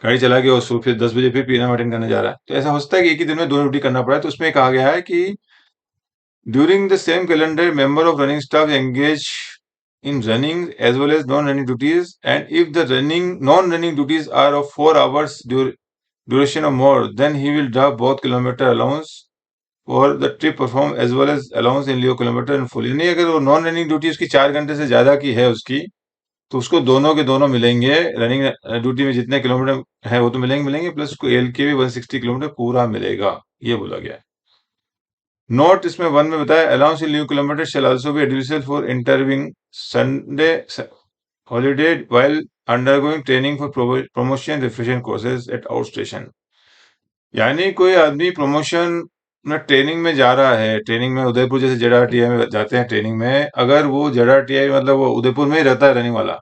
गाड़ी चला के, और सुबह फिर 10 बजे फिर पीएनएम अटेंड करने जा रहा है, तो ऐसा होता है कि एक ही दिन में दो ड्यूटी करना पड़ा है। तो उसमें कहा गया है कि during the same calendar, member of running staff engage in running as well as non-running duties, and if the non-running duties are of 4 hours duration or more, then he will draw both kilometer allowance for the trip performed as well as allowance in lieu kilometer in full। यानी अगर वो non running duty उसकी 4 घंटे से ज्यादा की है उसकी, तो उसको दोनों के दोनों मिलेंगे, रनिंग ड्यूटी में जितने किलोमीटर है वो तो मिलेंगे, प्लस उसको एल के भी 160 किलोमीटर पूरा मिलेगा, ये बोला गया है। नोट इसमें 1 में बताया, allowance in lieu kilometre shall also be additional for intervening Sunday holiday while undergoing training for promotion refresher courses at out station. यानी कोई आदमी प्रमोशन में ट्रेनिंग में जा रहा है, ट्रेनिंग में उदयपुर जैसे जेडआरटीआई में जाते हैं ट्रेनिंग में, अगर वो जेडआरटीआई मतलब वो उदयपुर में ही रहता है रनिंग वाला,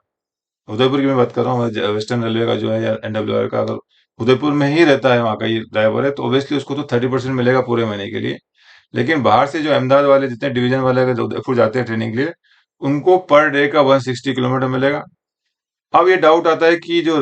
उदयपुर की मैं बात कर रहा हूँ, वेस्टर्न रेलवे का जो है या एनडब्ल्यूआर का, अगर उदयपुर में ही रहता है, वहां का ये ड्राइवर है, तो ऑब्वियसली उसको तो 30% मिलेगा पूरे महीने के लिए। लेकिन बाहर से जो अहमदाबाद वाले जितने डिवीजन वाले अगर उदयपुर जाते हैं ट्रेनिंग के लिए, उनको पर डे का 160 किलोमीटर मिलेगा। अब ये डाउट आता है कि जो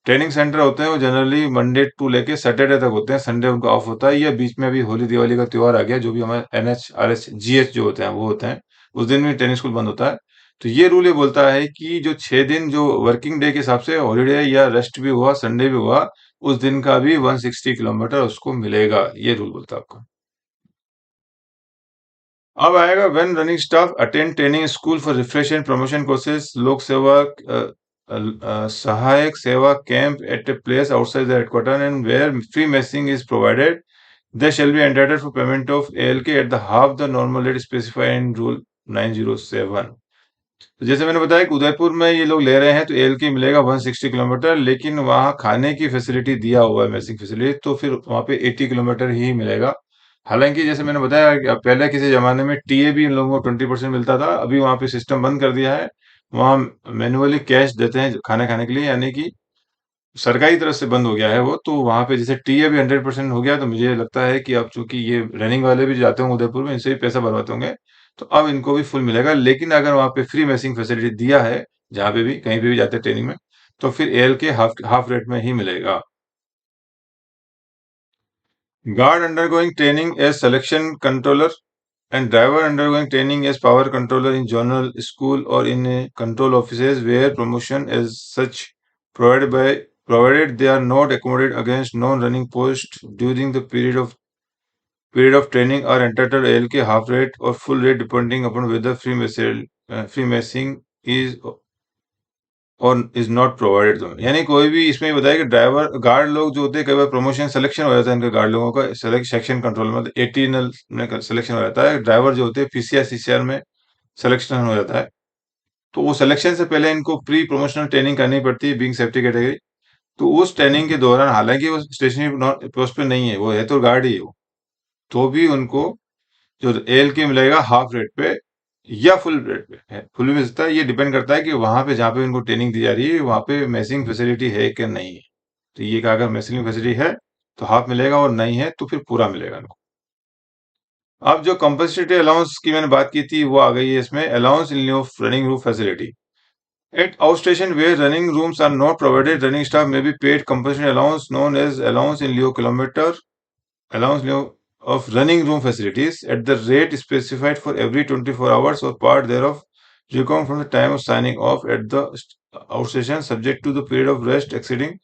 ट्रेनिंग सेंटर होते हैं वो जनरली मंडे टू लेके सैटरडे तक होते हैं, संडे उनका ऑफ होता है, या बीच में अभी होली दिवाली का त्योहार आ गया, जो भी हमारे एनएच आरएच जीएच जो होते हैं वो होते हैं, उस दिन भी ट्रेनिंग स्कूल बंद होता है। तो ये रूल ये बोलता है कि जो 6 दिन जो वर्किंग डे के हिसाब से हॉलीडे या रेस्ट भी हुआ, संडे भी हुआ, उस दिन का भी 160 किलोमीटर उसको मिलेगा, ये रूल बोलता है आपको। अब आएगा, when running staff attend training school for refresh and promotion courses, लोक सेवा सहायक सेवा camp at a place outside the headquarter and where free messing is provided, they shall be entitled for payment of ALK at the half the normal rate specified in rule 907। तो जैसे मैंने बताया कि उदयपुर में ये लोग ले रहे हैं, तो एएलके मिलेगा 160 किलोमीटर, लेकिन वहां खाने की फैसिलिटी दिया हुआ है, मेसिंग फैसिलिटी, तो फिर वहां पे 80 किलोमीटर ही मिलेगा। हालांकि जैसे मैंने बताया कि अब पहले किसी जमाने में टीए भी इन लोगों को 20% मिलता था, अभी वहां पे सिस्टम बंद कर दिया है, वहां मैन्युअली कैश देते हैं खाना खाने के लिए, यानी कि सरकारी तरफ से बंद हो गया है वो। तो वहां पे जैसे टीए भी 100% हो गया, तो मुझे लगता है कि अब चूंकि ये रनिंग वाले भी जाते होंगे उदयपुर में, इनसे भी पैसा भरवाते होंगे, तो अब इनको भी फुल मिलेगा। लेकिन अगर वहां पे फ्री मैसिंग फैसिलिटी दिया है, जहां पे भी कहीं पे भी जाते हैं ट्रेनिंग में, तो फिर एएल के हाफ हाफ रेट में ही मिलेगा। Guard undergoing training as selection controller and driver undergoing training as power controller in general school or in control offices where promotion as such provided they are not accommodated against non-running posts during the period of training are entitled ALK half rate or full rate depending upon whether free messing is और is not provided तुम्हें। यानी कोई भी इसमें बताया कि driver guard लोग जो होते हैं, कई बार प्रमोशन सिलेक्शन हो जाता है इनका, गार्ड लोगों का सेक्शन कंट्रोल में, मतलब एटीनल में सिलेक्शन हो जाता है, ड्राइवर जो होते हैं पीसीआर सीसीआर में सिलेक्शन हो जाता है, तो वो सिलेक्शन से पहले इनको प्री प्रमोशनल ट्रेनिंग करनी पड़ती है बीइंग सेफ्टी कैटेगरी। तो उस ट्रेनिंग के दौरान, हालांकि वो स्टेशनरी पोस्ट पे नहीं है, वो है तो गार्ड ही है वो, तो भी उनको जो एल के मिलेगा हाफ रेट पे या फुल रेट पे है, फुल भी मिल सकता है, ये डिपेंड करता है कि वहां पे जहाँ पे उनको ट्रेनिंग दी जा रही है वहां पे मैसिंग फैसिलिटी है कि नहीं है। तो ये कहा, अगर मैसिंग फैसिलिटी है तो हाफ मिलेगा, और नहीं है तो फिर पूरा मिलेगा इनको। अब जो कंपनसेटरी अलाउंस की मैंने बात की थी वो आ गई है इसमें, allowance in lieu of running room facility at out station where running rooms are not provided, running staff may be paid compensatory allowance known as allowance in lieu kilometre allowance of running room facilities at the rate specified for every 24 hours or part thereof recount from the time of signing off at the outstation subject to the period of rest exceeding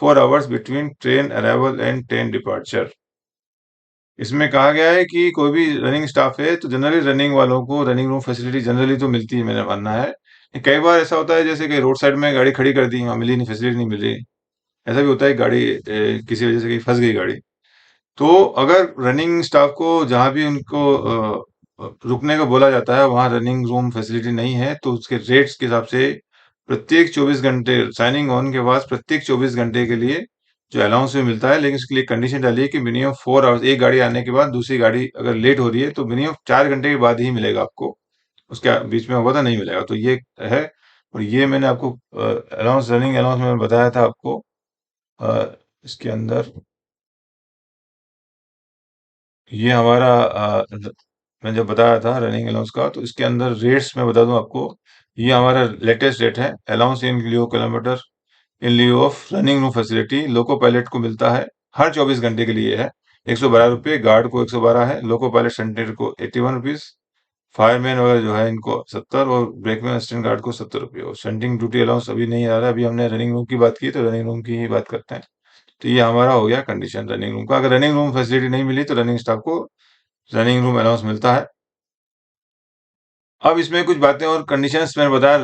4 hours between train arrival and train departure. इसमें कहा गया है कि कोई भी running staff है तो generally running वालों को रनिंग रूम फैसिलिटी जनरली तो मिलती है, मेरा मानना है। कई बार ऐसा होता है जैसे कि रोड साइड में गाड़ी खड़ी कर दी, वहाँ मिली नहीं, फैसिलिटी नहीं मिल रही। ऐसा भी होता है गाड़ी किसी वजह से कहीं फंस गई गाड़ी। तो अगर रनिंग स्टाफ को जहाँ भी उनको रुकने का बोला जाता है वहाँ रनिंग रूम फैसिलिटी नहीं है तो उसके रेट्स के हिसाब से प्रत्येक 24 घंटे साइनिंग ऑन के बाद प्रत्येक 24 घंटे के लिए जो अलाउंस भी मिलता है, लेकिन उसके लिए कंडीशन डाली है कि मिनिमम 4 आवर्स, एक गाड़ी आने के बाद दूसरी गाड़ी अगर लेट हो रही है तो मिनिमम 4 घंटे के बाद ही मिलेगा आपको। उसके बीच में होगा तो नहीं मिलेगा। तो ये है। और ये मैंने आपको अलाउंस, रनिंग अलाउंस में बताया था आपको। इसके अंदर ये हमारा मैं जब बताया था रनिंग अलाउंस का, तो इसके अंदर रेट्स मैं बता दूं आपको। ये हमारा लेटेस्ट रेट है। Allowance in Leo kilometre in lieu of running room facility loco pilot को मिलता है हर 24 घंटे के लिए है 112 रुपये, गार्ड को 112 है, लोको पायलट सेंटर को 81 रुपीज, फायरमैन वगैरह जो है इनको 70 और ब्रेकमैन असिस्टेंट गार्ड को 70 रुपये। और सेंटिंग ड्यूटी अलाउंस अभी नहीं आ रहा है, अभी हमने रनिंग रूम की बात की तो रनिंग रूम की ही बात करते हैं। तो ये हमारा हो गया कंडीशन रनिंग रूम का। अगर रनिंग रूम फैसिलिटी नहीं मिली तो रनिंग स्टाफ को रनिंग रूम अलाउंस मिलता है। अब इसमें कुछ बातें और कंडीशंस मैंने बताया,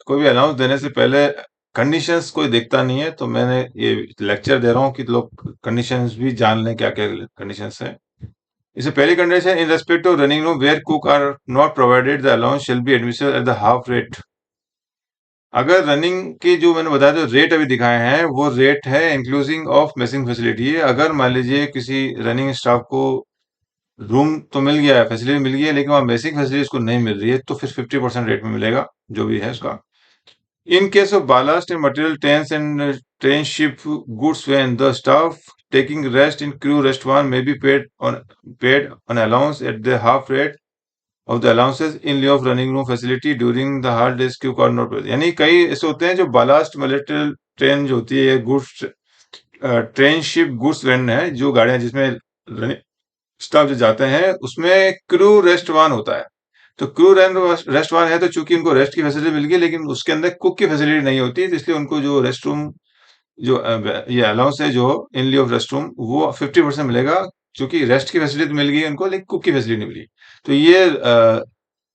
कोई भी अलाउंस देने से पहले कंडीशंस कोई देखता नहीं है, तो मैंने ये लेक्चर दे रहा हूँ कि लोग कंडीशंस भी जान लें क्या क्या कंडीशंस है। इससे पहली condition, in respect of running room where cook are not provided the allowance shall be admissible at the half rate. अगर रनिंग के जो मैंने बताया जो रेट अभी दिखाए हैं वो रेट है इंक्लूसिंग ऑफ मेसिंग फैसिलिटी है। अगर मान लीजिए किसी रनिंग स्टाफ को रूम तो मिल गया है, फैसिलिटी मिल गई है, लेकिन वहाँ बेसिक फैसिलिटी उसको नहीं मिल रही है तो फिर 50% रेट में मिलेगा जो भी है उसका। In case of ballast and material trains and train ship goods when the staff taking rest in crew rest one may be paid on allowance at the half rate of the allowances in lieu of running room facility during the hard days crew are not present। यानी कई ऐसे होते हैं जो ballast material train जो होती है goods train ship goods van है, जो गाड़ियां जिसमें स्टाफ जो जाते हैं उसमें क्रू रेस्ट वन होता है। तो क्रू रेस्ट वन है तो चूंकि उनको रेस्ट की फैसिलिटी मिल गई, लेकिन उसके अंदर कुक की फैसिलिटी नहीं होती, तो इसलिए उनको जो रेस्ट रूम जो ये अलाउंस है जो इन लिeu ऑफ रेस्ट रूम वो 50% मिलेगा। क्योंकि रेस्ट की फैसिलिटी तो मिल गई उनको, लेकिन कुक की फैसिलिटी नहीं मिली। तो ये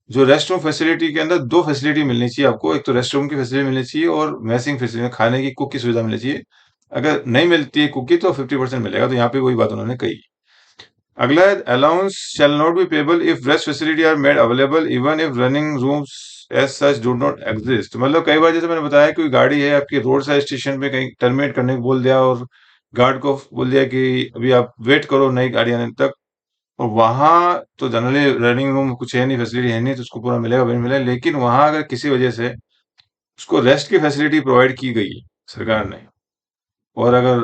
जो रेस्ट रूम फैसिलिटी के अंदर दो फैसिलिटी मिलनी चाहिए आपको, एक तो रेस्ट रूम की फैसिलिटी मिलनी चाहिए और मैसिंग फैसिलिटी, खाने की कुक की सुविधा मिलनी चाहिए। अगर नहीं मिलती है कुक की तो 50% मिलेगा। तो यहाँ पे वही बात उन्होंने कही। अगला है, allowance shall not be payable if rest facility are made available even if running rooms as such do not exist. मतलब कई बार जैसे मैंने बताया कोई गाड़ी है आपकी रोड साइड स्टेशन पे कहीं टर्मिनेट करने को बोल दिया और गार्ड को बोल दिया कि अभी आप वेट करो नई गाड़ी आने तक, और वहां तो जनरली रनिंग रूम कुछ है नहीं, फैसिलिटी है नहीं, तो उसको पूरा मिलेगा नहीं मिलेगा। लेकिन वहां अगर किसी वजह से उसको रेस्ट की फैसिलिटी प्रोवाइड की गई सरकार ने, और अगर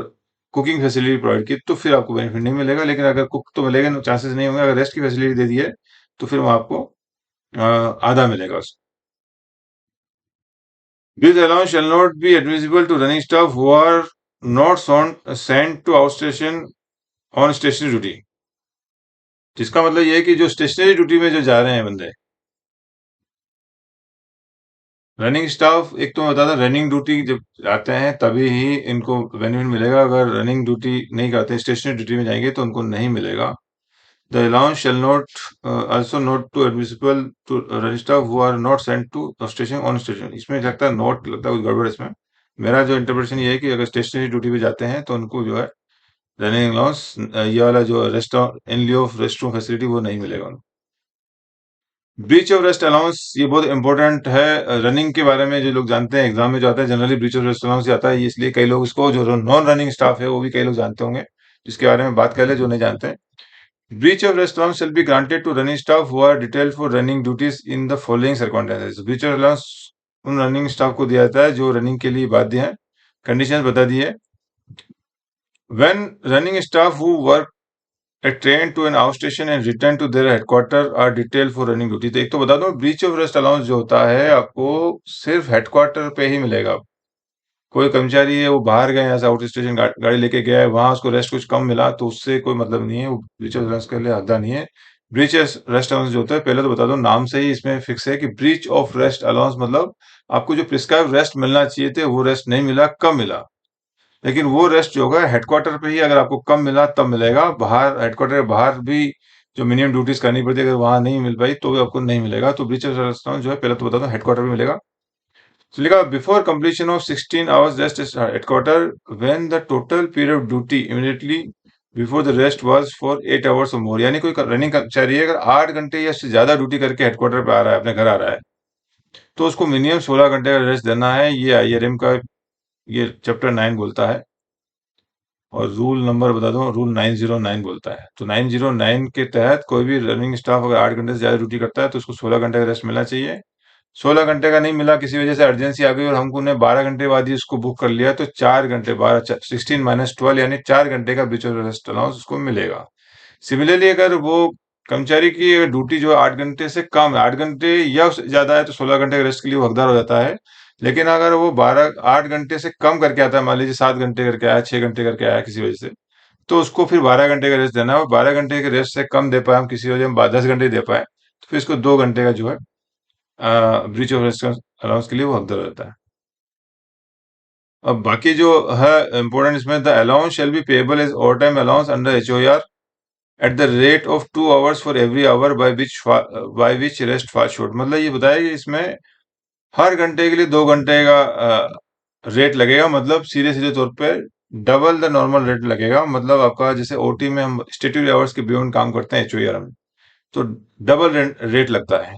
कुकिंग फैसिलिटी प्रोवाइड की तो फिर आपको बेनिफिट नहीं मिलेगा। लेकिन अगर कुक तो मिलेगा, चांसेस नहीं होंगे। अगर रेस्ट की फैसिलिटी दे दी है तो फिर वहां आपको आधा मिलेगा उसको। This allowance shall not be admissible to running staff who are not sent to out station on stationary duty. जिसका मतलब ये है कि जो स्टेशनरी ड्यूटी में जो जा रहे हैं बंदे, रनिंग स्टाफ, एक तो मैं बता दूं रनिंग ड्यूटी जब आते हैं तभी ही इनको बेनिफिट मिलेगा। अगर रनिंग ड्यूटी नहीं करते, स्टेशनरी ड्यूटी में जाएंगे तो उनको नहीं मिलेगा। The allowance shall not also not to admissible to run staff who are not sent to station on station. इसमें लगता है नोट, लगता है कुछ गड़बड़ इसमें। मेरा जो इंटरप्रिटेशन ये है कि अगर स्टेशनरी ड्यूटी पे जाते हैं तो उनको जो है रनिंग अलाउंस ये वाला जो rest in lieu of rest room facility वो नहीं मिलेगा उनको। ब्रीच ऑफ रेस्ट अलाउंस ये बहुत इंपॉर्टेंट है रनिंग के बारे में। जो लोग जानते हैं एग्जाम में जो आता है generally breach of rest allowance आता है, इसलिए कई लोग इसको, जो नॉन रनिंग स्टाफ है वो भी कई लोग जानते होंगे, जिसके बारे में बात कर ले जो नहीं जानते हैं। Breach of rest allowance shall be granted to running staff who are detailed for running duties in the following circumstances। Breach of allowance उन रनिंग स्टाफ को दिया जाता है जो रनिंग के लिए बाध्य हैं। कंडीशन बता दी है। When running staff who work a train to an outstation and return to their headquarter are detailed for running duty। तो एक तो बता दो ब्रीच ऑफ रेस्ट अलाउंस जो होता है आपको सिर्फ हेडक्वार्टर पे ही मिलेगा। कोई कर्मचारी है वो बाहर गए, यहाँ से आउट स्टेशन गाड़ी लेके गया है, वहां उसको रेस्ट कुछ कम मिला तो उससे कोई मतलब नहीं है, वो ब्रीच ऑफ रेस्ट के लिए हकदार नहीं है। ब्रीच रेस्ट अलाउंस जो होता है, पहले तो बता दो, नाम से ही इसमें फिक्स है कि ब्रीच ऑफ रेस्ट अलाउंस मतलब आपको जो प्रिस्क्राइब रेस्ट मिलना चाहिए थे वो रेस्ट नहीं मिला, कब मिला। लेकिन वो रेस्ट जो होगा हेडक्वार्टर पे ही अगर आपको कम मिला तब मिलेगा, बाहर हेडक्वार्टर के बाहर भी जो मिनिमम ड्यूटीज करनी पड़ती है अगर वहां नहीं मिल पाई तो भी आपको नहीं मिलेगा। तो ब्रीच ऑफ रेस्ट अलाउंस जो है पहले तो बता दो हेडक्वार्टर में मिलेगा। तो लिखा before completion of 16 hours rest headquarter when the total period of duty immediately before the rest was for 8 hours और मोर। यानी कोई रनिंग कर्मचारी है अगर 8 घंटे या उससे ज्यादा ड्यूटी करके हेडक्वार्टर पे आ रहा है, अपने घर आ रहा है, तो उसको मिनिमम 16 घंटे का रेस्ट देना है। ये आईआरएम का ये चैप्टर 9 बोलता है। और रूल नंबर बता दूं, रूल 909 बोलता है। तो 909 के तहत कोई भी रनिंग स्टाफ अगर 8 घंटे से ज्यादा ड्यूटी करता है तो उसको 16 घंटे का रेस्ट मिलना चाहिए। 16 घंटे का नहीं मिला, किसी वजह से अर्जेंसी आ गई और हमको ने 12 घंटे बाद ही उसको बुक कर लिया, तो 4 घंटे 16 - 12 यानी 4 घंटे का ब्रीच ऑफ रेस्ट अलाउंस उसको मिलेगा। सिमिलरली अगर वो कर्मचारी की ड्यूटी जो है 8 घंटे से कम है, 8 घंटे या उससे ज्यादा है, तो 16 घंटे के रेस्ट के लिए वो हकदार हो जाता है। लेकिन अगर वो 8 घंटे से कम करके आता है, मान लीजिए 7 घंटे करके आया, 6 घंटे करके आया किसी वजह से, तो उसको फिर 12 घंटे का रेस्ट देना है। और 12 घंटे के रेस्ट से कम दे पाए हम, किसी वजह से 10 घंटे दे पाए, तो फिर इसको 2 घंटे का जो है ब्रीच ऑफ रेस्ट अलाउंस के लिए वो हकदार हो जाता है। अब बाकी जो है इंपॉर्टेंट इसमें, the allowance shall be payable as overtime allowance under HOR at the rate of 2 hours for every hour by which rest fall short. मतलब ये बताया कि इसमें हर घंटे के लिए 2 घंटे का रेट लगेगा, मतलब सीधे सीधे तौर पे डबल द नॉर्मल रेट लगेगा। मतलब आपका जैसे ओटी में हम स्टेट्यूटरी आवर्स के बियॉन्ड काम करते हैं एचओआर में, तो डबल रेट लगता है।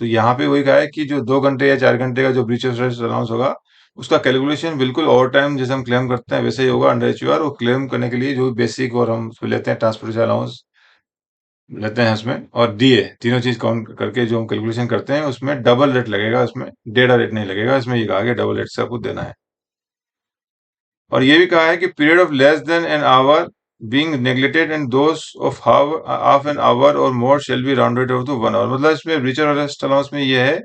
तो यहाँ पे वही कहा है कि जो 2 घंटे या 4 घंटे का जो ब्रीच ऑफ रेस्ट अलाउंस होगा, उसका कैलकुलेशन बिल्कुल ओवर टाइम जैसे हम क्लेम करते हैं वैसे ही होगा अंडर एचओआर। वो क्लेम करने के लिए जो बेसिक और हम उसमें लेते हैं ट्रांसपोर्टेशन अलाउंस लेते हैं उसमें, और डीए, तीनों चीज काउंट करके जो हम कैलकुलेशन करते हैं उसमें डबल रेट लगेगा, उसमें डेढ़ा रेट नहीं लगेगा। इसमें ये कहा गया डबल रेट से आपको देना है। और ये भी कहा है कि period of less than an hour being neglected and those of half an hour or more shall be rounded off to 1 आवर। मतलब इसमें ब्रीच ऑफ रेस्ट अलाउंस में ये है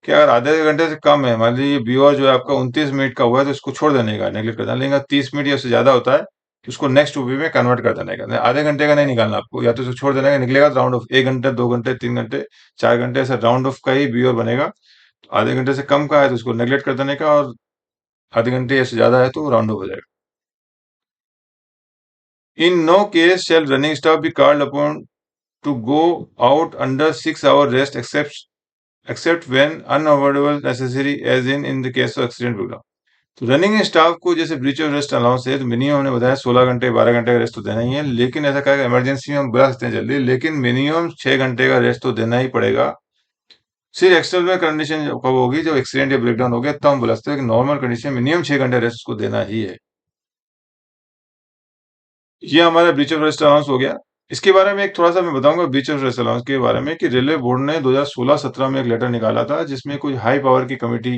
कि अगर आधे घंटे से कम है, मान लीजिए बीओ जो है आपका 29 मिनट का हुआ है, तो इसको छोड़ देने का, नेग्लेक्ट कर देना। लेकिन 30 मिनट या उससे ज्यादा होता है तो उसको नेक्स्ट यूपी में कन्वर्ट कर देने का। आधे घंटे का नहीं निकालना आपको, या तो इसको छोड़ देने का, निकलेगा तो राउंड ऑफ 1 घंटे 2 घंटे 3 घंटे 4 घंटे, ऐसा राउंड ऑफ का ही बीओ बनेगा। तो आधे घंटे से कम का है तो उसको नेग्लेक्ट कर देने का, और आधे घंटे या से ज्यादा है तो राउंड ऑफ हो जाएगा। In no case shall running staff be called upon to go out under 6 hour rest except when unavoidable necessary as in the case of accident program। तो रनिंग स्टाफ को जैसे ब्रीच ऑफ रेस्ट अलाउंस है तो minimum हमने बताया 16 घंटे 12 घंटे का रेस्ट तो देना ही है। लेकिन ऐसा कहा इमरजेंसी में हम बुला सकते हैं जल्दी, लेकिन मिनिमम 6 घंटे का रेस्ट तो देना ही पड़ेगा। सिर्फ एक्सटर्नल कंडीशन कब होगी, जब एक्सीडेंट या ब्रेकडाउन हो गया तब हम बुला सकते हैं कि नॉर्मल कंडीशन मिनिमम 6 घंटे रेस्ट को देना ही है। ये हमारा ब्रीच ऑफ रेस्ट अलाउंस हो गया। इसके बारे में एक थोड़ा सा मैं बताऊंगा ब्रीच ऑफ रेस्ट अलाउंस के बारे में, कि रेलवे बोर्ड ने 2016-17 में एक लेटर निकाला था जिसमें कोई हाई पावर की कमेटी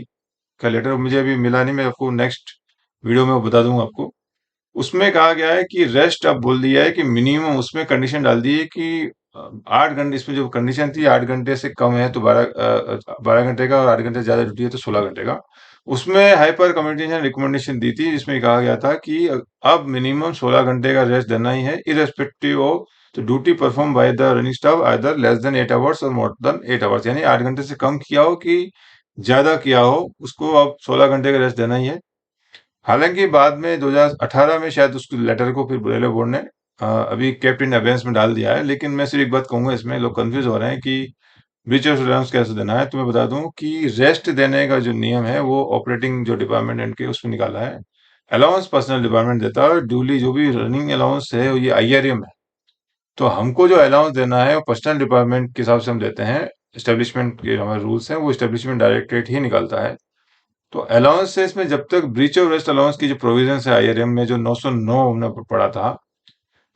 का लेटर मुझे अभी मिला नहीं, मैं आपको नेक्स्ट वीडियो में बता दूंगा आपको। उसमें कहा गया है कि रेस्ट अब बोल दिया है कि मिनिमम, उसमें कंडीशन डाल दी है कि 8 घंटे, इसमें जो कंडीशन थी 8 घंटे से कम है तो 12 घंटे का, और 8 घंटे से ज्यादा ड्यूटी है तो 16 घंटे का। उसमें हाइपर कमेटी ने रिकमेंडेशन दी थी जिसमें कहा गया था कि अब मिनिमम 16 घंटे का रेस्ट देना ही है, irrespective of the duty perform by the running staff either less than 8 hours और मोर देन 8 आवर्स। यानी 8 घंटे से कम किया हो कि ज्यादा किया हो, उसको अब 16 घंटे का रेस्ट देना ही है। हालांकि बाद में 2018 में शायद उस लेटर को फिर रेलवे बोर्ड ने अभी केप्ट इन अबेयंस में डाल दिया है। लेकिन मैं सिर्फ एक बात कहूंगा, इसमें लोग कंफ्यूज हो रहे हैं कि ब्रीच ऑफ अलाउंस कैसे देना है। तो मैं बता दूं कि रेस्ट देने का जो नियम है वो ऑपरेटिंग जो डिपार्टमेंट इनके उसमें निकाला है। अलाउंस पर्सनल डिपार्टमेंट देता है, और ड्यूली जो भी रनिंग अलाउंस है ये आईआरएम है। तो हमको जो अलाउंस देना है वो पर्सनल डिपार्टमेंट के हिसाब से हम देते हैं। एस्टेब्लिशमेंट के हमारे रूल्स हैं, वो एस्टेब्लिशमेंट डायरेक्टरेट ही निकालता है। तो अलाउंस से इसमें जब तक ब्रीच ऑफ रेस्ट अलाउंस की जो प्रोविजन है आईआरएम में, जो 909 हमने पढ़ा था,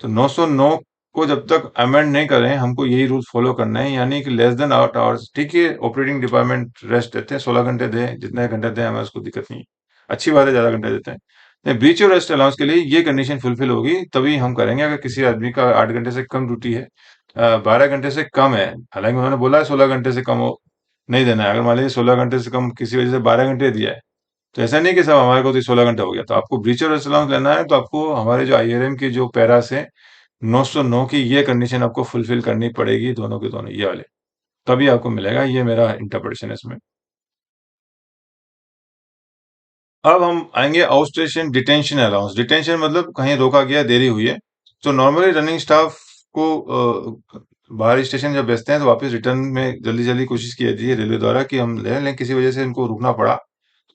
तो 909 को जब तक अमेंड नहीं करें हमको यही रूल फॉलो करना है। यानी कि लेस देन 8 आवर्स, ठीक है, ऑपरेटिंग डिपार्टमेंट रेस्ट देते हैं 16 घंटे दें, जितने घंटे दें हमें उसको दिक्कत नहीं, अच्छी बात है, ज्यादा घंटे देते हैं। ब्रीच ऑफ रेस्ट अलाउंस के लिए ये कंडीशन फुलफिल होगी तभी हम करेंगे। अगर किसी आदमी का 8 घंटे से कम ड्यूटी है, 12 घंटे से कम है, हालांकि उन्होंने बोला है 16 घंटे से कम हो नहीं देना है। अगर मान लीजिए 16 घंटे से कम किसी वजह से 12 घंटे दिया है, तो ऐसा नहीं कि साहब हमारे को तो 16 घंटे हो गया, तो आपको ब्रीच ऑफ रेस्ट अलाउंस लेना है तो आपको हमारे जो आईआरएम के जो पैरास हैं 909 की ये कंडीशन आपको फुलफिल करनी पड़ेगी, दोनों के दोनों, ये वाले, तभी आपको मिलेगा। ये मेरा इंटरप्रिटेशन है इसमें। अब हम आएंगे out station detention allowance. Detention मतलब कहीं रोका गया, देरी हुई है। तो नॉर्मली रनिंग स्टाफ को बाहरी स्टेशन जब भेजते हैं तो वापस रिटर्न में जल्दी जल्दी कोशिश की जाती है रेलवे द्वारा कि हम ले लें, किसी वजह से इनको रुकना पड़ा,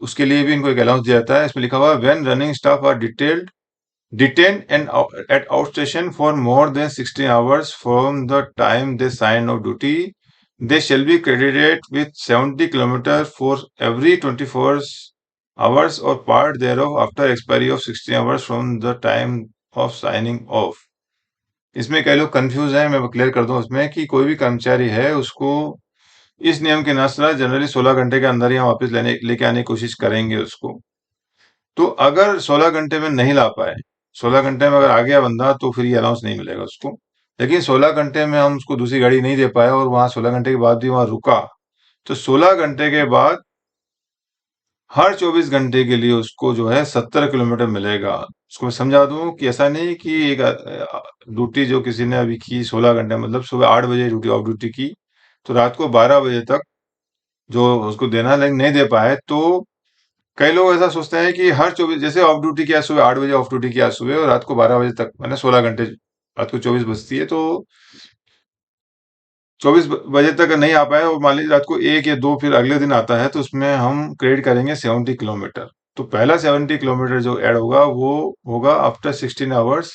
उसके लिए भी इनको एक अलाउंस दिया जाता है। इसमें लिखा हुआ है, when running staff are detained and at outstation for more than 16 hours from the time they sign off duty, they shall be credited with 70 kilometers for every 24 hours or part thereof after expiry of 16 hours from the time of signing off। इसमें कई लोग confuse हैं, मैं clear कर दूं इसमें कि कोई भी कर्मचारी है उसको इस नियम के अनुसार जनरली 16 घंटे के अंदर ही हम वापस लेके आने की कोशिश करेंगे उसको। तो अगर 16 घंटे में नहीं ला पाए, 16 घंटे में अगर आ गया बंदा, तो फिर ये अलाउंस नहीं मिलेगा उसको। लेकिन 16 घंटे में हम उसको दूसरी गाड़ी नहीं दे पाए और वहां 16 घंटे के बाद भी वहां रुका, तो 16 घंटे के बाद हर 24 घंटे के लिए उसको जो है 70 किलोमीटर मिलेगा। उसको मैं समझा दूं कि ऐसा नहीं कि एक ड्यूटी जो किसी ने अभी की 16 घंटे, मतलब सुबह 8 बजे ड्यूटी ऑफ ड्यूटी की, तो रात को 12 बजे तक जो उसको देना है, लेकिन नहीं दे पाए, तो कई लोग ऐसा सोचते हैं कि हर 24, जैसे ऑफ ड्यूटी किया सुबह 8 बजे, ऑफ ड्यूटी किया सुबह और रात को 12 बजे तक, मैंने 16 घंटे, रात को 24 बजती है, तो 24 बजे तक नहीं आ पाए और मान लीजिए रात को 1 या 2 फिर अगले दिन आता है, तो उसमें हम क्रेडिट करेंगे 70 किलोमीटर। तो पहला 70 किलोमीटर जो ऐड होगा वो होगा आफ्टर 16 आवर्स,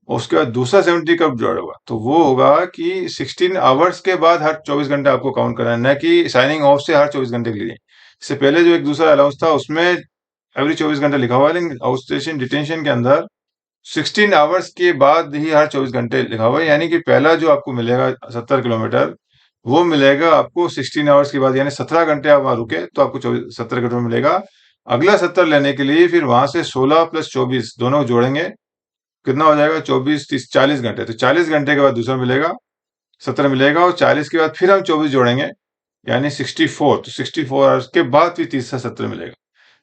और उसके बाद दूसरा 70 कब जोड़ होगा, तो वो होगा कि 16 आवर्स के बाद हर 24 घंटे आपको काउंट करना है, न कि साइनिंग ऑफ से हर 24 घंटे के लिए। इससे पहले जो एक दूसरा अलाउंस था उसमें एवरी 24 घंटे लिखा हुआ है, लेकिन आउट स्टेशन डिटेंशन के अंदर 16 आवर्स के बाद ही हर 24 घंटे लिखा हुआ है। यानी कि पहला जो आपको मिलेगा 70 किलोमीटर, वो मिलेगा आपको 16 आवर्स के बाद, यानी 17 घंटे आप वहां रुके तो आपको 70 किलोमीटर मिलेगा। अगला 70 लेने के लिए फिर वहां से 16 प्लस 24 दोनों को जोड़ेंगे, कितना हो जाएगा, 24 30 40 घंटे। तो 40 घंटे के बाद दूसरा मिलेगा, 70 मिलेगा, और 40 के बाद फिर हम 24 जोड़ेंगे, यानी 64। तो 64 आवर्स के बाद फिर तीसरा 70 मिलेगा।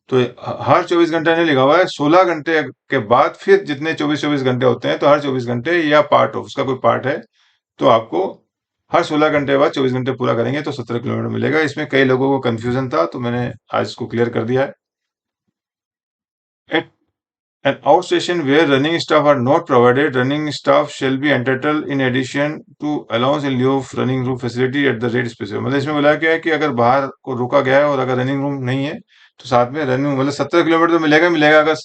तो हर 24 घंटे नहीं लिखा हुआ है, 16 घंटे के बाद फिर जितने 24-24 घंटे होते हैं, तो हर 24 घंटे या पार्ट ऑफ उसका कोई पार्ट है, तो आपको हर 16 घंटे बाद 24 घंटे पूरा करेंगे तो 17 किलोमीटर मिलेगा। इसमें कई लोगों को कंफ्यूजन था, तो मैंने आज इसको क्लियर कर दिया है। An outstation where running staff are not provided, running staff shall be entitled in addition to allowance in lieu of running room facility at the rate specified। मतलब इसमें बोला गया है कि अगर बाहर को रोका गया है और अगर रनिंग रूम नहीं है, तो साथ में रनिंग, मतलब 70 किलोमीटर तो मिलेगा मिलेगा। अगर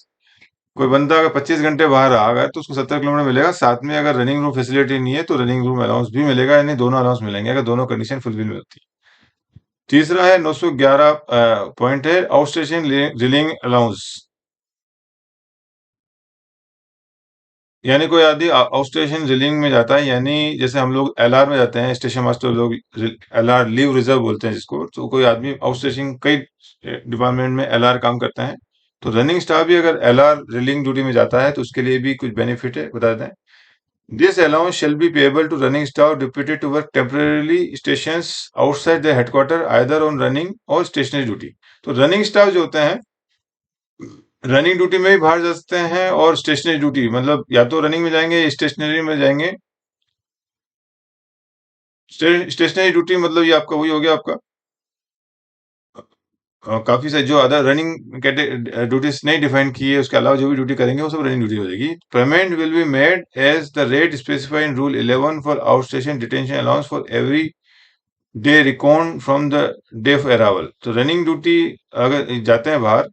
कोई बंदा अगर 25 घंटे बाहर रहा अगर, तो उसको 70 किलोमीटर मिलेगा। साथ में अगर रनिंग रूम फैसिलिटी नहीं है तो रनिंग रूम अलाउंस भी मिलेगा, यानी दोनों अलाउंस मिलेंगे अगर दोनों कंडीशन फुलफिल में होती है। तीसरा है 911 पॉइंट है आउट स्टेशन रीलिंग अलाउंस। यानी कोई आदमी आउट स्टेशन रीलिंग में जाता है, यानी जैसे हम लोग एलआर में जाते हैं, स्टेशन मास्टर लोग एलआर लीव रिजर्व बोलते हैं जिसको, तो कोई आदमी आउट स्टेशन, कई डिपार्टमेंट में एलआर काम करते हैं, तो रनिंग स्टाफ भी अगर एलआर रीलिंग ड्यूटी में जाता है तो उसके लिए भी कुछ बेनिफिट है, बता दें। This allowance shall be payable to running staff deputed to work temporarily stations outside the headquarter either on running और स्टेशनरी ड्यूटी। तो रनिंग स्टाफ जो होते हैं, रनिंग ड्यूटी में भी बाहर जा सकते हैं और स्टेशनरी ड्यूटी, मतलब या तो रनिंग में जाएंगे या स्टेशनरी में जाएंगे। स्टेशनरी ड्यूटी मतलब ये आपका वही हो गया आपका, काफी सारी जो अदर रनिंग ड्यूटीज नहीं डिफाइन की है, उसके अलावा जो भी ड्यूटी करेंगे वो सब रनिंग ड्यूटी हो जाएगी। Payment will be made as the rate specified in rule 11 for out station detention allowance for every day record from the day of arrival. तो रनिंग ड्यूटी अगर जाते हैं बाहर,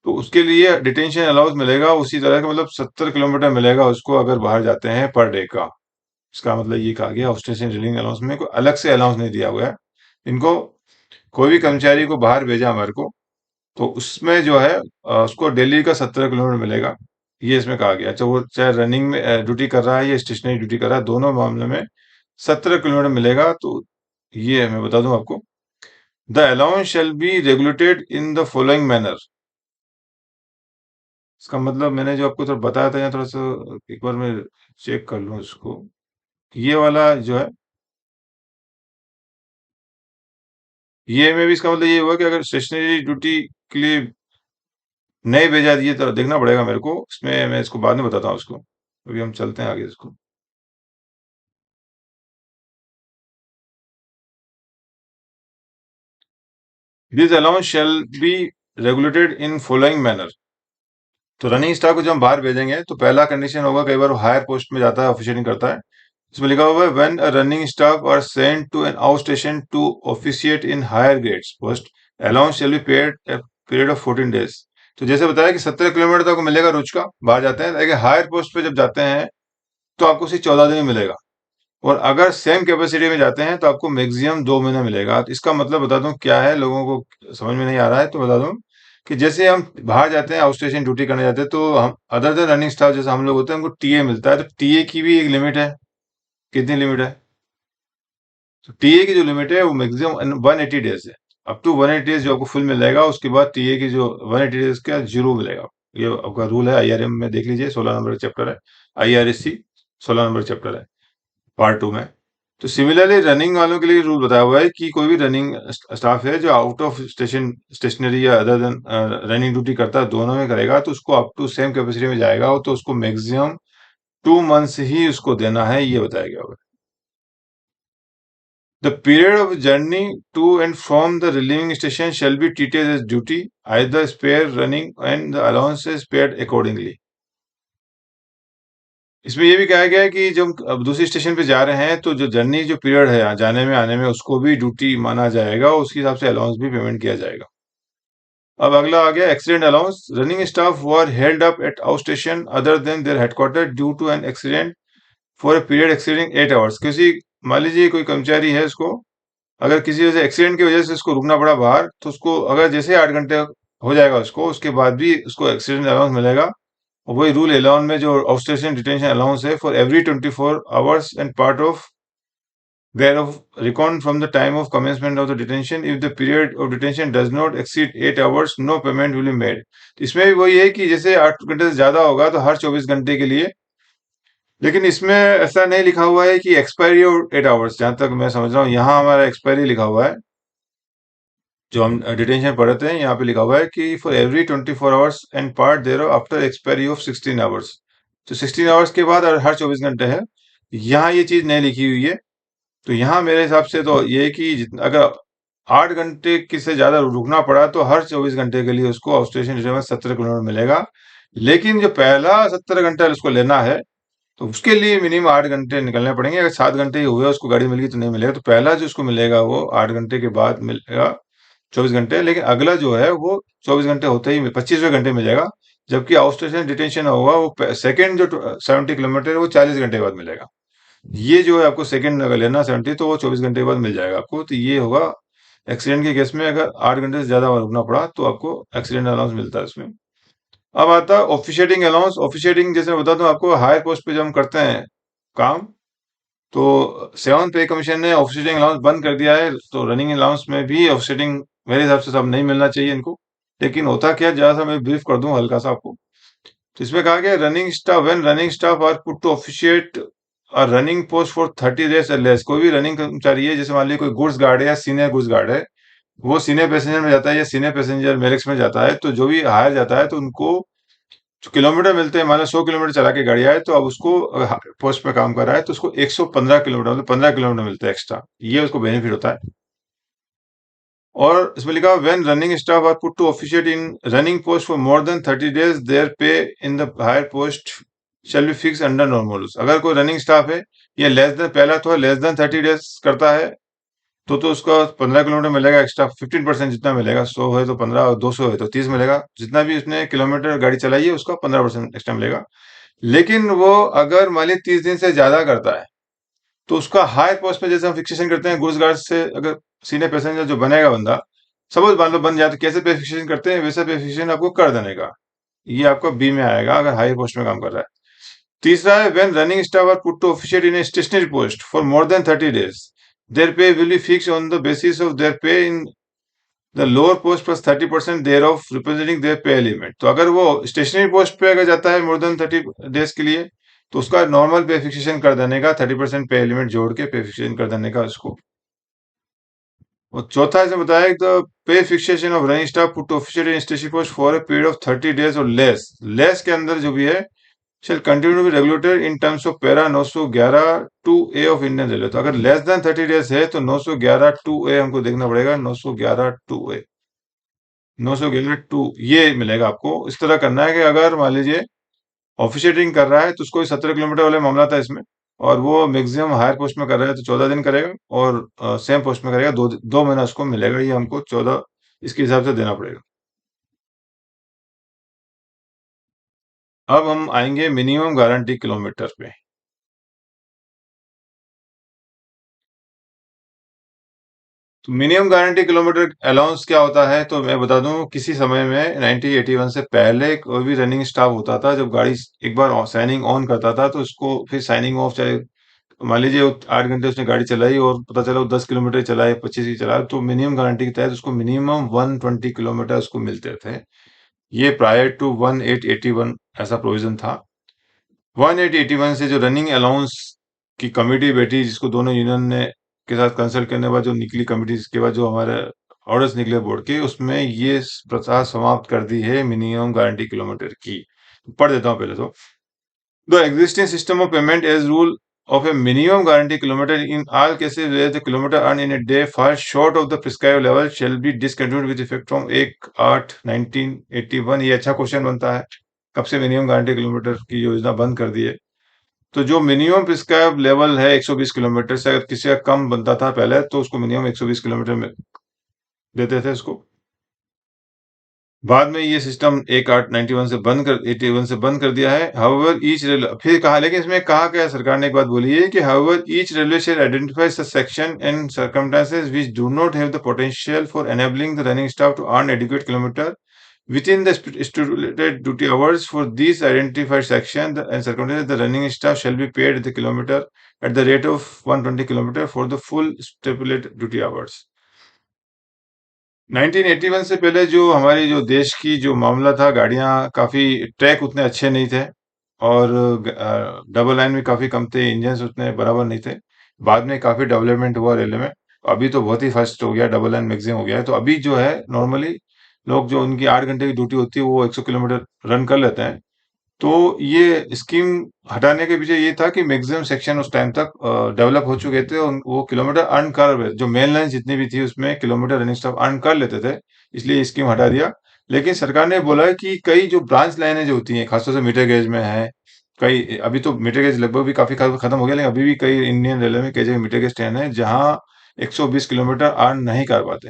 तो उसके लिए डिटेंशन अलाउंस मिलेगा उसी तरह का, मतलब 70 किलोमीटर मिलेगा उसको अगर बाहर जाते हैं पर डे का। इसका मतलब ये कहा गया स्टेशन रीलिंग अलाउंस में कोई अलग से अलाउंस नहीं दिया हुआ है इनको। कोई भी कर्मचारी को बाहर भेजा हमारे को, तो उसमें जो है उसको डेली का 70 किलोमीटर मिलेगा, ये इसमें कहा गया। अच्छा, वो चाहे रनिंग में ड्यूटी कर रहा है या स्टेशनरी ड्यूटी कर रहा है, दोनों मामले में 70 किलोमीटर मिलेगा। तो ये मैं बता दूं आपको, the allowance shall B regulated in the following manner. इसका मतलब मैंने जो आपको थोड़ा बताया था, यहाँ थोड़ा सा एक बार मैं चेक कर लूँ इसको। ये वाला जो है, ये में भी इसका मतलब ये हुआ कि अगर स्टेशनरी ड्यूटी के लिए नहीं भेजा दिए तो देखना पड़ेगा मेरे को, इसमें मैं इसको बाद में बताता हूँ उसको। अभी हम चलते हैं आगे इसको। This allowance shall B regulated in following manner. तो रनिंग स्टाफ को जब हम बाहर भेजेंगे तो पहला कंडीशन होगा, कई बार वो हायर पोस्ट में जाता है, ऑफिशियलिंग करता है। इसमें लिखा हुआ है when a running staff are sent to an out station to officiate in higher grades post, allowance shall be paid a period of 14 days. तो जैसे बताया कि 17 किलोमीटर तक मिलेगा रोज का, बाहर जाते हैं, लेकिन हायर पोस्ट पे जब जाते हैं तो आपको सिर्फ 14 दिन मिलेगा। और अगर सेम कैपेसिटी में जाते हैं तो आपको मैक्सिमम 2 महीने मिलेगा। तो इसका मतलब बता दूं क्या है, लोगों को समझ में नहीं आ रहा है तो बता दूं कि जैसे हम बाहर जाते हैं, आउट स्टेशन ड्यूटी करने जाते हैं, तो हम अदर देन रनिंग स्टाफ जैसे हम लोग होते हैं, हमको टीए मिलता है। तो टीए की भी एक लिमिट है। कितनी लिमिट है? तो टीए की जो लिमिट है वो मैक्सिमम 180 डेज है। अप टू 180 डेज जो आपको फुल मिल जाएगा, उसके बाद टीए की जो 180 डेज का जीरो मिलेगा। ये आपका रूल है, आईआरएम में देख लीजिए, 16 नंबर चैप्टर है। आईआरएससी 16 नंबर चैप्टर है, पार्ट 2 में। तो सिमिलरली रनिंग वालों के लिए रूल बताया हुआ है कि कोई भी रनिंग स्टाफ है जो आउट ऑफ स्टेशन स्टेशनरी या अदर देन रनिंग ड्यूटी करता है, दोनों में करेगा, तो उसको अप टू सेम कैपेसिटी में जाएगा, तो उसको मैक्सिमम 2 मंथ्स ही उसको देना है, ये बताया गया हुआ है। The period of journey to and from the relieving station shall be treated as duty, either spare running and the allowances paid accordingly. इसमें ये भी कहा गया है कि जब अब दूसरी स्टेशन पे जा रहे हैं तो जो जर्नी जो पीरियड है जाने में आने में, उसको भी ड्यूटी माना जाएगा, उसके हिसाब से अलाउंस भी पेमेंट किया जाएगा। अब अगला आ गया accident allowance. Running staff were held up at out station other than their headquarter due to an accident for a period exceeding 8 hours. किसी, मान लीजिए कोई कर्मचारी है, उसको अगर किसी वजह से एक्सीडेंट की वजह से उसको रुकना पड़ा बाहर, तो उसको अगर जैसे 8 घंटे हो जाएगा उसको, उसके बाद भी उसको एक्सीडेंट अलाउंस मिलेगा। और वही रूल 11 में जो आउटस्टेशन डिटेंशन अलाउंस है for every 24 hours and part of thereof reckoned from the time of commencement of the detention. If the period of detention does not exceed 8 hours, no payment will be made. तो इसमें भी वही है कि जैसे 8 घंटे से ज्यादा होगा तो हर 24 घंटे के लिए, लेकिन इसमें ऐसा नहीं लिखा हुआ है कि एक्सपायरी ऑफ 8 आवर्स। जहां तक मैं समझ रहा हूँ यहाँ हमारा एक्सपायरी लिखा हुआ है, जो हम डिटेंशन पढ़ते हैं यहाँ पे लिखा हुआ है कि for every 24 hours and part thereafter expiry of 16 hours. तो 16 आवर्स के बाद और हर 24 घंटे है। यहाँ ये चीज नहीं लिखी हुई है। तो यहाँ मेरे हिसाब से तो ये है कि अगर 8 घंटे की से ज्यादा रुकना पड़ा तो हर 24 घंटे के लिए उसको आउट स्टेशन रिटर्न 17 किलोमीटर मिलेगा। लेकिन जो पहला 17 घंटा उसको लेना है तो उसके लिए मिनिमम 8 घंटे निकलने पड़ेंगे। अगर 7 घंटे ही हुए उसको गाड़ी मिल गई तो नहीं मिलेगा। तो पहला जो उसको मिलेगा वो 8 घंटे के बाद मिलेगा, 24 घंटे। लेकिन अगला जो है वो 24 घंटे होते ही 25वें घंटे मिलेगा। जबकि आउट स्टेशन डिटेंशन होगा वो सेकेंड जो 70 किलोमीटर है वो 40 घंटे के बाद मिलेगा। ये जो है आपको सेकंड अगर लेना 70 तो वो 24 घंटे के बाद मिल जाएगा आपको। तो ये होगा एक्सीडेंट के केस में, अगर 8 घंटे से ज्यादा रुकना पड़ा तो आपको एक्सीडेंट अलाउंस मिलता है इसमें। अब आता है ऑफिशिएटिंग अलाउंस। ऑफिशिएटिंग जैसे मैं बता दूं आपको, हायर पोस्ट पे जब हम करते हैं काम, तो 7th पे कमीशन ने ऑफिशिएटिंग अलाउंस बंद कर दिया है। तो रनिंग अलाउंस में भी ऑफिशिएटिंग मेरे हिसाब से सब नहीं मिलना चाहिए इनको। लेकिन होता क्या, जरा सा मैं ब्रीफ कर दूं हल्का सा आपको। तो इसमें कहा गया running staff, when running staff are put to officiate और रनिंग पोस्ट फॉर 30 डेज और लेस। कोई भी रनिंग कर्मचारी है, जैसे मान लीजिए कोई गुड्स गार्ड है या सीनियर गुड्स गार्ड है, वो सीनियर पैसेंजर में जाता है या सीनियर पैसेंजर मेरिक्स में जाता है, तो जो भी हायर जाता है तो उनको जो किलोमीटर मिलते हैं, मान लो 100 किलोमीटर चला के गाड़ी आए, तो अब उसको पोस्ट पे काम कर रहा है तो उसको 115 किलोमीटर मतलब 15 किलोमीटर मिलता है एक्स्ट्रा। ये उसको बेनिफिट होता है। और इसमें लिखा when running staff are put to officiate in running post for more than 30 days, their pay in the higher post shall be fix under normal rules. अगर कोई रनिंग स्टाफ है, ये लेस देन, पहला तो है लेस देन 30 डेज करता है, तो उसका 15 किलोमीटर मिलेगा एक्स्ट्रा, 15% जितना मिलेगा। 100 है तो 15, और 200 है तो 30 मिलेगा। जितना भी उसने किलोमीटर गाड़ी चलाई है उसका 15% एक्स्ट्रा मिलेगा। लेकिन वो अगर मान ली 30 दिन से ज्यादा करता है तो उसका हायर पोस्ट पे, जैसे हम फिक्सेशन करते हैं गुड्स गार्ड से, अगर सीनियर पैसेंजर जो बनेगा बंदा, सपोज मान लो बन जाए, तो कैसे पे फिक्सेशन करते हैं वैसा पे फिक्सेशन आपको कर देने का। ये आपका बी में आएगा अगर हाई पोस्ट में काम कर रहा है। तीसरा है when running staff are put to officiate in a stationary post for more than 30 days, their pay will be fix on the basis of their pay in the lower post plus 30% their of representing their pay element. तो अगर वो stationery post पे अगर जाता है मोर than 30 days के लिए, तो उसका नॉर्मल पे फिक्सेशन कर देने का, 30% पे एलिमेंट जोड़ के पे फिक्सेशन कर देने का उसको। और चौथा इसमें बताया the pay fixation of running staff put official in station post for a period of 30 days और लेस। लेस के अंदर जो भी है shall continue to be regulated in terms of para 911 to A of Indian railway. तो अगर less than 30 days है तो 911 टू ए हमको देखना पड़ेगा। 911 टू ए, 911 टू ये मिलेगा आपको। इस तरह करना है कि अगर मान लीजिए ऑफिशिएटिंग कर रहा है तो उसको 17 किलोमीटर वाले मामला था इसमें, और वो मैक्सिमम हायर पोस्ट में कर रहा है तो 14 दिन करेगा, और सेम पोस्ट में करेगा 2 महीना उसको मिलेगा। ये हमको 14 इसके हिसाब से देना पड़ेगा। अब हम आएंगे मिनिमम गारंटी किलोमीटर पे। तो मिनिमम गारंटी किलोमीटर अलाउंस क्या होता है, तो मैं बता दूं, किसी समय में 1981 से पहले कोई भी रनिंग स्टॉप होता था, जब गाड़ी एक बार साइनिंग ऑन करता था तो उसको फिर साइनिंग ऑफ, चाहे मान लीजिए 8 घंटे उसने गाड़ी चलाई और पता चला वो 10 किलोमीटर चलाए, 25 ही चलाए, तो मिनिमम गारंटी के तहत उसको मिनिमम 120 किलोमीटर उसको मिलते थे। ये प्रायर टू 1881 ऐसा प्रोविजन था। 1881 से जो रनिंग अलाउंस की कमेटी बैठी, जिसको दोनों यूनियन ने के साथ कंसल्ट करने के बाद जो निकली कमेटी, के बाद जो हमारे ऑर्डर्स निकले बोर्ड के, उसमें ये प्रथा समाप्त कर दी है मिनिमम गारंटी किलोमीटर की। पढ़ देता हूँ पहले तो। The existing system of payment as rule of a minimum guarantee kilometer in all cases where the kilometer earned in a day falls short of the prescribed level shall be discontinued with effect from 1/8/1981। ये अच्छा question बनता है, कब से minimum guarantee kilometre की योजना बंद कर दी है। तो जो मिनिमम प्रिस्क्राइब लेवल है 120 किलोमीटर से, अगर किसी का कम बनता था पहले तो उसको मिनिमम 120 किलोमीटर में देते थे उसको। बाद में ये सिस्टम 1/8/91 से बंद कर 81 से बंद कर दिया है। हाउएवर ईच रेलवे, फिर कहा, लेकिन इसमें कहा क्या है, सरकार ने एक बात बोली है कि however each railway shall identify such section and circumstances which do not have the potential for enabling the running staff to earn adequate kilometre within the stipulated duty hours for these identified section and circumstances. The running staff shall be paid the kilometer at the rate of 120 kilometer for the full stipulated duty hours। 1981 से पहले जो हमारी जो देश की जो मामला था, गाड़ियां काफी, ट्रैक उतने अच्छे नहीं थे, और डबल लाइन भी काफी कम थे, इंजन उतने बराबर नहीं थे। बाद में काफी डेवलपमेंट हुआ रेलवे में, अभी तो बहुत ही फास्ट हो गया, डबल लाइन मैक्सिमम हो गया है। तो अभी जो है नॉर्मली लोग, जो उनकी 8 घंटे की ड्यूटी होती है, वो 100 किलोमीटर रन कर लेते हैं। तो ये स्कीम हटाने के पीछे ये था कि मैक्सिमम सेक्शन उस टाइम तक डेवलप हो चुके थे, वो किलोमीटर अर्न कर, जो मेन लाइन जितनी भी थी उसमें किलोमीटर रनिंग स्टाफ अर्न कर लेते थे, इसलिए ये स्कीम हटा दिया। लेकिन सरकार ने बोला है कि कई जो ब्रांच लाइनें जो होती हैं, खासतौर से मीटर गेज में है, कई, अभी तो मीटर गेज लगभग भी काफी खत्म हो गया, लेकिन अभी भी कई इंडियन रेलवे में कई जगह मीटर गेज ट्रेन है जहां 120 किलोमीटर अर्न नहीं कर पाते,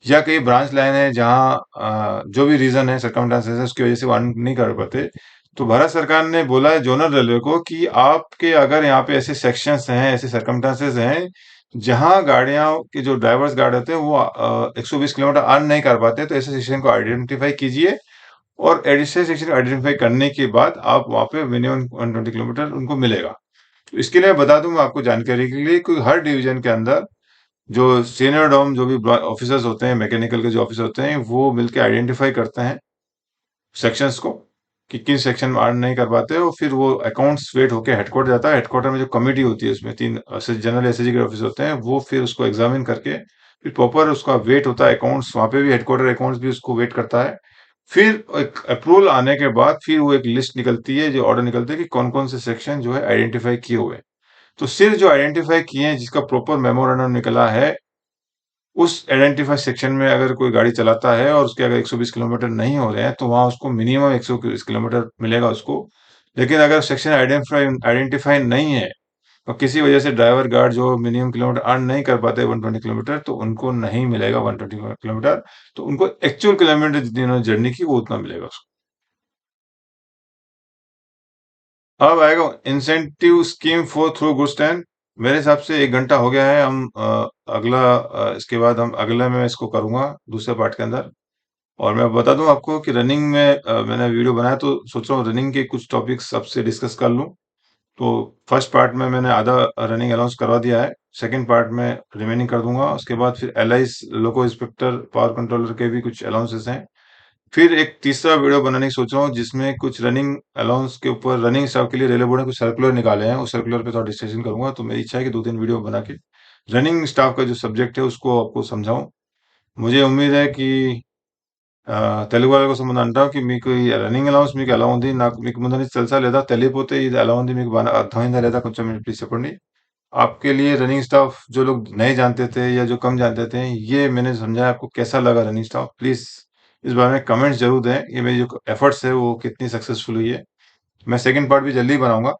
या कई ब्रांच लाइन है जहां जो भी रीजन है, सर्कमस्टांसेस है, उसकी वजह से वो अर्न नहीं कर पाते। तो भारत सरकार ने बोला है जोनल रेलवे को कि आपके अगर यहाँ पे ऐसे सेक्शंस हैं, ऐसे सर्कमस्टांसेस हैं जहां गाड़ियां के जो ड्राइवर्स गार्ड होते हैं वो 120 किलोमीटर अर्न नहीं कर पाते, तो ऐसे सेक्शन को आइडेंटिफाई कीजिए, और एडिशनल सेक्शन आइडेंटिफाई करने के बाद आप वहां पे मिनिमम 120 किलोमीटर उनको मिलेगा। तो इसके लिए बता दूं मैं आपको जानकारी के लिए, कि हर डिवीजन के अंदर जो सीनियर डॉम, जो भी ऑफिसर्स होते हैं, मैकेनिकल के जो ऑफिसर होते हैं, वो मिलकर आइडेंटिफाई करते हैं सेक्शंस को, कि किन सेक्शन में अर्न नहीं कर पाते, और फिर वो अकाउंट्स वेट होकर हेडक्वार्टर जाता है। हेडक्वार्टर में जो कमेटी होती है, उसमें 3 जनरल एसएसजी के ऑफिसर होते हैं, वो फिर उसको एग्जामिन करके फिर प्रॉपर उसका वेट होता है अकाउंट्स, वहां पे भी हेडक्वार्टर अकाउंट्स भी उसको वेट करता है। फिर एक अप्रूवल आने के बाद फिर वो एक लिस्ट निकलती है, जो ऑर्डर निकलते हैं कि कौन कौन से सेक्शन जो है आइडेंटिफाई किए हुए हैं। तो सिर्फ जो आइडेंटिफाई किए हैं, जिसका प्रॉपर मेमोरेंडम निकला है, उस आइडेंटिफाई सेक्शन में अगर कोई गाड़ी चलाता है और उसके अगर 120 किलोमीटर नहीं हो रहे हैं, तो वहां उसको मिनिमम 120 किलोमीटर मिलेगा उसको। लेकिन अगर सेक्शन आइडेंटिफाई आइडेंटिफाई नहीं है, और किसी वजह से ड्राइवर गार्ड जो मिनिमम किलोमीटर अर्न नहीं कर पाते 120 किलोमीटर, तो उनको नहीं मिलेगा 120 किलोमीटर, तो उनको एक्चुअल किलोमीटर जितनी उन्होंने जर्नी की वो उतना मिलेगा उसको। अब आएगा incentive scheme for through goods train. मेरे हिसाब से 1 घंटा हो गया है, हम अगला इसके बाद हम अगले में इसको करूंगा दूसरे पार्ट के अंदर। और मैं बता दूं आपको कि रनिंग में मैंने वीडियो बनाया, तो सोच रहा हूँ रनिंग के कुछ टॉपिक्स आपसे डिस्कस कर लूं। तो फर्स्ट पार्ट में मैंने आधा रनिंग अलाउंस करवा दिया है, सेकंड पार्ट में रिमेनिंग कर दूंगा। उसके बाद फिर एलआईस लोको इंस्पेक्टर पावर कंट्रोलर के भी कुछ अलाउंसेस हैं। फिर एक तीसरा वीडियो बनाने की सोच रहा हूँ, जिसमें कुछ रनिंग अलाउंस के ऊपर, रनिंग स्टाफ के लिए रेलवे बोर्ड ने कुछ सर्कुलर निकाले हैं, उस सर्कुलर पे थोड़ा डिस्कशन करूंगा। तो मेरी इच्छा है कि 2-3 वीडियो बना के रनिंग स्टाफ का जो सब्जेक्ट है उसको आपको समझाऊं। मुझे उम्मीद है कि తెలుగు వాళ్ళ కోసం ముందంటాం మీకు ఈ రన్నింగ్ అలౌన్స్ మీకు ఎలా ఉంది? మీకు ముందు నుంచి తెలుసా లేదా? తెలియపోతే ఇది ఎలా ఉంది మీకు బాగా అర్థమైందా లేదా? కొంచెం ప్లీజ్ చెప్పండి. आपके लिए रनिंग स्टाफ जो लोग नहीं जानते थे या जो कम जानते थे, ये मैंने समझाया आपको कैसा लगा रनिंग स्टाफ? प्लीज़ इस बारे में कमेंट्स ज़रूर दें, ये मेरी जो एफर्ट्स है वो कितनी सक्सेसफुल हुई है। मैं सेकंड पार्ट भी जल्दी ही बनाऊँगा,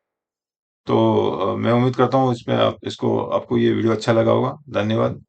तो मैं उम्मीद करता हूँ इसमें आप इसको आपको ये वीडियो अच्छा लगा होगा। धन्यवाद।